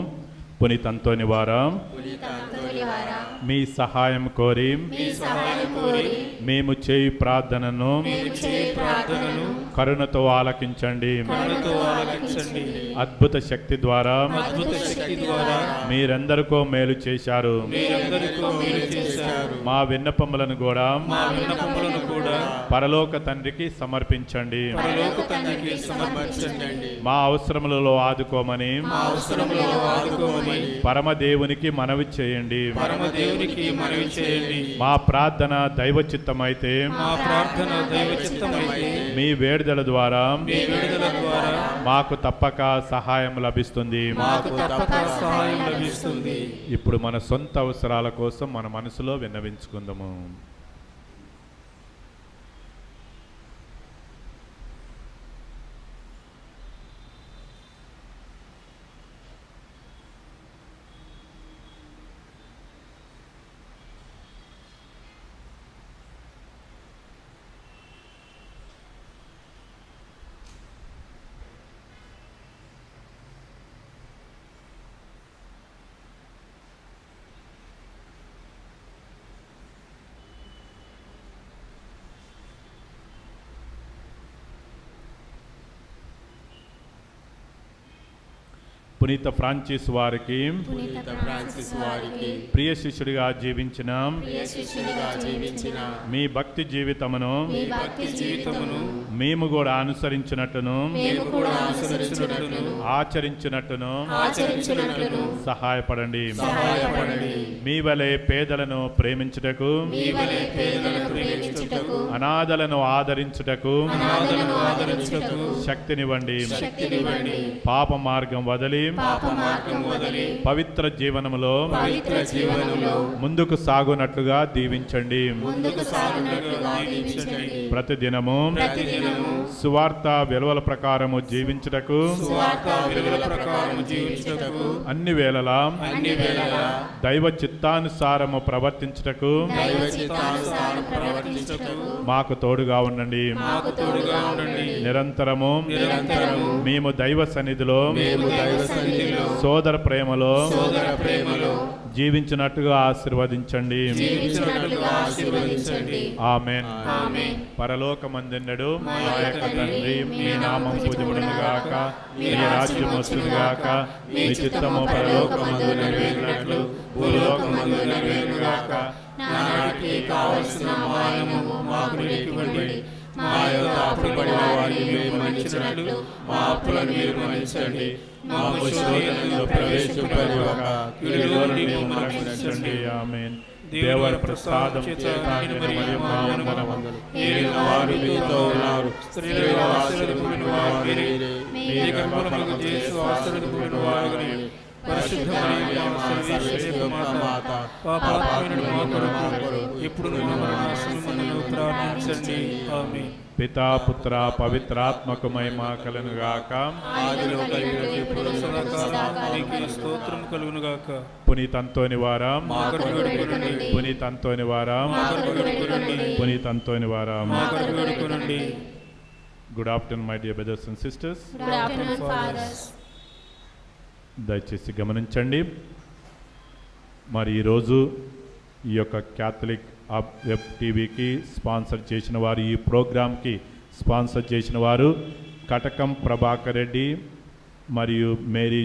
పునీత అంతోని వారా మీ సహాయం కోరి మేము చేయి ప్రార్థనను కరుణతో ఆలకించండి. అద్భుత శక్తి ద్వారా మీరెందరికో మేలు చేశారు. మా విన్నపములను కూడా పరలోక తండ్రికి సమర్పించండి. మా అవసరములలో ఆదుకోమని పరమదేవునికి మనవి చేయండి. మా ప్రార్థన దైవ చిత్తమైతే మీ వేడుదల ద్వారా మాకు తప్పక సహాయం లభిస్తుంది. ఇప్పుడు మన సొంత అవసరాల కోసం మన మనసులో విన్నవించుకుందాము. పునీత ఫ్రాన్సిస్ వారికి ప్రియ శిష్యుడిగా జీవించిన మీ భక్తి జీవితమును మేము కూడా అనుసరించినట్టును ఆచరించినట్టును సహాయపడండి. మీ వలె పేదలను ప్రేమించుటకు అనాథలను ఆదరించుటకు శక్తినివ్వండి. పాప మార్గం వదిలి పవిత్ర జీవనములో ముందుకు సాగునట్లుగా దీవించండి. ప్రతిదినము సువార్త విలువల ప్రకారము జీవించుటకు అన్ని వేళలా దైవ చిత్తానుసారము ప్రవర్తించుటకు మాకు తోడుగా ఉండండి. నిరంతరము మేము దైవ సన్నిధిలో సోదర ప్రేమలో జీవించినట్టుగా ఆశీర్వదించండి. ఆమేన్. పరలోకమందున్నడు మా యొక్క తండ్రి, మీ నామం పూజింపబడును గాక, మీ రాజ్యం వచ్చును గాక, మీ చిత్తము పరలోకమందు నెరవేరినట్లు భూలోకమందు నెరవేరును గాక. నానాటికి కావలసిన మానము మాకు నేర్పివ్వండి. మా యొక్క అప్పుబడిన వారిని మేము మన్నించినట్లు మా అప్పులను మీరు మన్నించండి. మా శోధనలో ప్రవేశింపనివ్వక కీడులో నుండి మమ్మల్ని రక్షించండి. ఆమేన్. దేవర ప్రసాదం చేత నిండిన మా వందనములు. ఏలిన వారు మీతో ఉన్నారు, స్త్రీలలో ఆశీర్వదింపబడిన వారు మీరే. మీ గర్భఫలము యేసు ఆశీర్వదింపబడిన వారుగానే. పరిశుద్ధ మరియమ్మ సర్వేశ్వరి యొక్క మాత, పాపాత్ములైన మా కొరకు ఇప్పుడు మన సమయములో ప్రార్థించండి. ఆమేన్. పితా పుత్ర పవిత్రాత్మకు మహిమ కలుగునుగాక. ఆదిలో కలిగినట్టు ఇప్పుడు సదాకాలం నీకే స్తోత్రం కలుగునుగాక. పునీత అంతోని వారా, మా కొరకు వేడుకొనండి. పునీత అంతోని వారా, మా కొరకు వేడుకొనండి. పునీత అంతోని వారా. మా కొరకు వేడుకొనండి. Good afternoon my dear brothers and sisters. Good afternoon, fathers. దయచేసి గమనించండి. మరి ఈరోజు ఈ యొక్క క్యాథలిక్ వెబ్ టీవీకి స్పాన్సర్ చేసిన వారు, ఈ ప్రోగ్రాంకి స్పాన్సర్ చేసిన వారు కటకం ప్రభాకర్ రెడ్డి మరియు Mary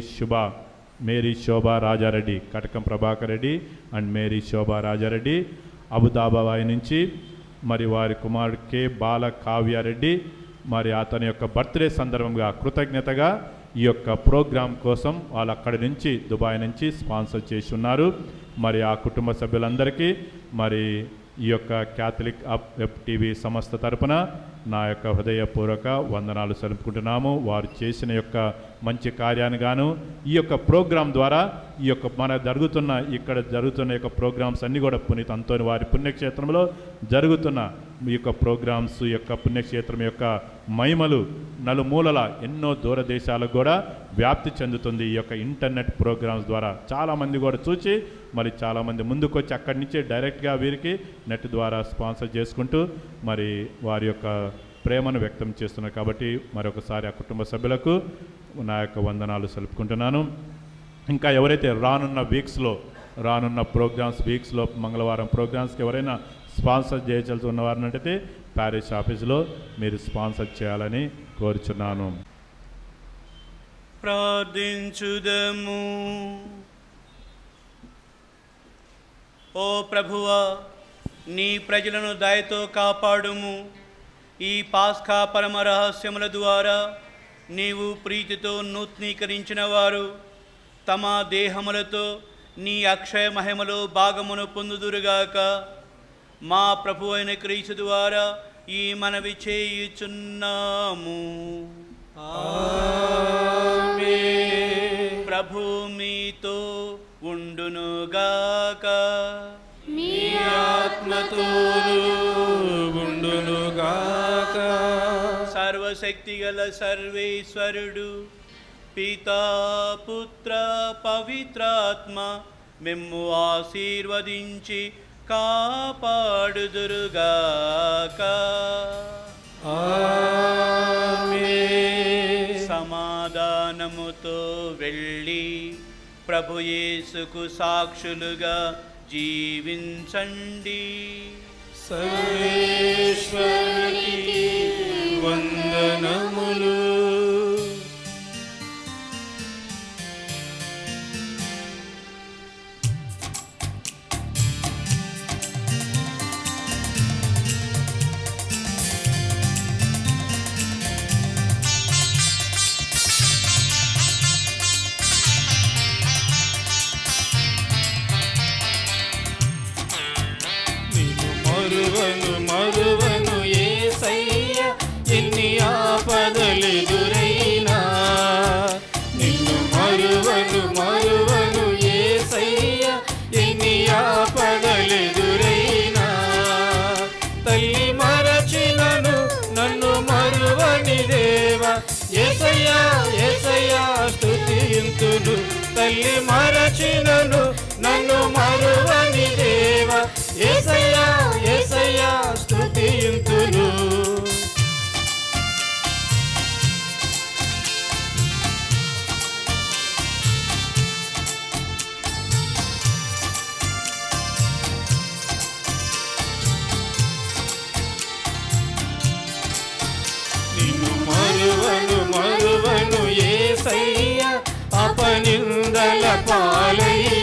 Shobha Rajareddy. Katakam Prabhakar Reddy and Mary Shobha Rajareddy Abu Dhabi నుంచి. మరి వారి కుమారుడు కె బాల కావ్యారెడ్డి మరి అతని యొక్క బర్త్డే సందర్భంగా కృతజ్ఞతగా ఈ యొక్క ప్రోగ్రాం కోసం వాళ్ళు అక్కడి నుంచి దుబాయ్ నుంచి స్పాన్సర్ చేసి ఉన్నారు. మరి ఆ కుటుంబ సభ్యులందరికీ మరి ఈ యొక్క క్యాథలిక్ వెబ్ టీవీ సంస్థ తరపున నా యొక్క హృదయపూర్వక వందనాలు తెలుపుకుంటున్నాము. వారు చేసిన యొక్క మంచి కార్యాన్ని గాను ఈ యొక్క ప్రోగ్రాం ద్వారా ఈ యొక్క ఇక్కడ జరుగుతున్న యొక్క ప్రోగ్రామ్స్ అన్నీ కూడా పునీత అంతోని వారి పుణ్యక్షేత్రంలో జరుగుతున్న ఈ యొక్క ప్రోగ్రామ్స్ యొక్క పుణ్యక్షేత్రం యొక్క మహిమలు నలుమూలల ఎన్నో దూర దేశాలకు కూడా వ్యాప్తి చెందుతుంది. ఈ యొక్క ఇంటర్నెట్ ప్రోగ్రామ్స్ ద్వారా చాలామంది కూడా చూసి మరి చాలామంది ముందుకొచ్చి అక్కడి నుంచే డైరెక్ట్గా వీరికి నెట్ ద్వారా స్పాన్సర్ చేసుకుంటూ మరి వారి యొక్క ప్రేమను వ్యక్తం చేస్తున్నారు. కాబట్టి మరొకసారి ఆ కుటుంబ సభ్యులకు నా యొక్క వందనాలు తెలుపుకుంటున్నాను. ఇంకా ఎవరైతే రానున్న వీక్స్లో మంగళవారం ప్రోగ్రామ్స్కి ఎవరైనా స్పాన్సర్ చేయాల్సి ఉన్నవారినట్టయితే ప్యారిష్ ఆఫీసులో మీరు స్పాన్సర్ చేయాలని కోరుచున్నాను. ప్రార్థించుదము. ఓ ప్రభువా, నీ ప్రజలను దయతో కాపాడుము. ఈ పాస్కా పరమ రహస్యముల ద్వారా నీవు ప్రీతితో నూతనీకరించిన వారు తమ దేహములతో నీ అక్షయ మహిమలో భాగమును పొందుదురుగాక. మా ప్రభు అయిన క్రీస్తు ద్వారా ఈ మనవి చేయుచున్నాము. ఆమేన్. ప్రభు మీతో ఉండునుగాక. మీ ఆత్మతోనూ ఉండునుగాక. సర్వశక్తిగల సర్వేశ్వరుడు పితా పుత్ర పవిత్రాత్మ మిమ్ము ఆశీర్వదించి కాపాడుదురుగాక. ఆమేన్. సమాధానముతో వెళ్ళి ప్రభు యేసుకు సాక్షులుగా జీవించండి. సర్వేశ్వరునికి వందనములు. మరువను యేసయ్య, ఎన్ని ఆపదలెదురైనా. నిన్ను మరువను యేసయ్య, ఎన్ని ఆపదలెదురైనా. తల్లి మరచినను నన్ను మరువని దేవా, యేసయ్యా యేసయ్యా స్తుతింతును. తల్లి మరచినను నన్ను మరువని దేవా, యేసయ్యా యేసయ్యా స్తుతింతును. నిన్ను మరువను యేసయ్యా, అపనిందల పాలయ్య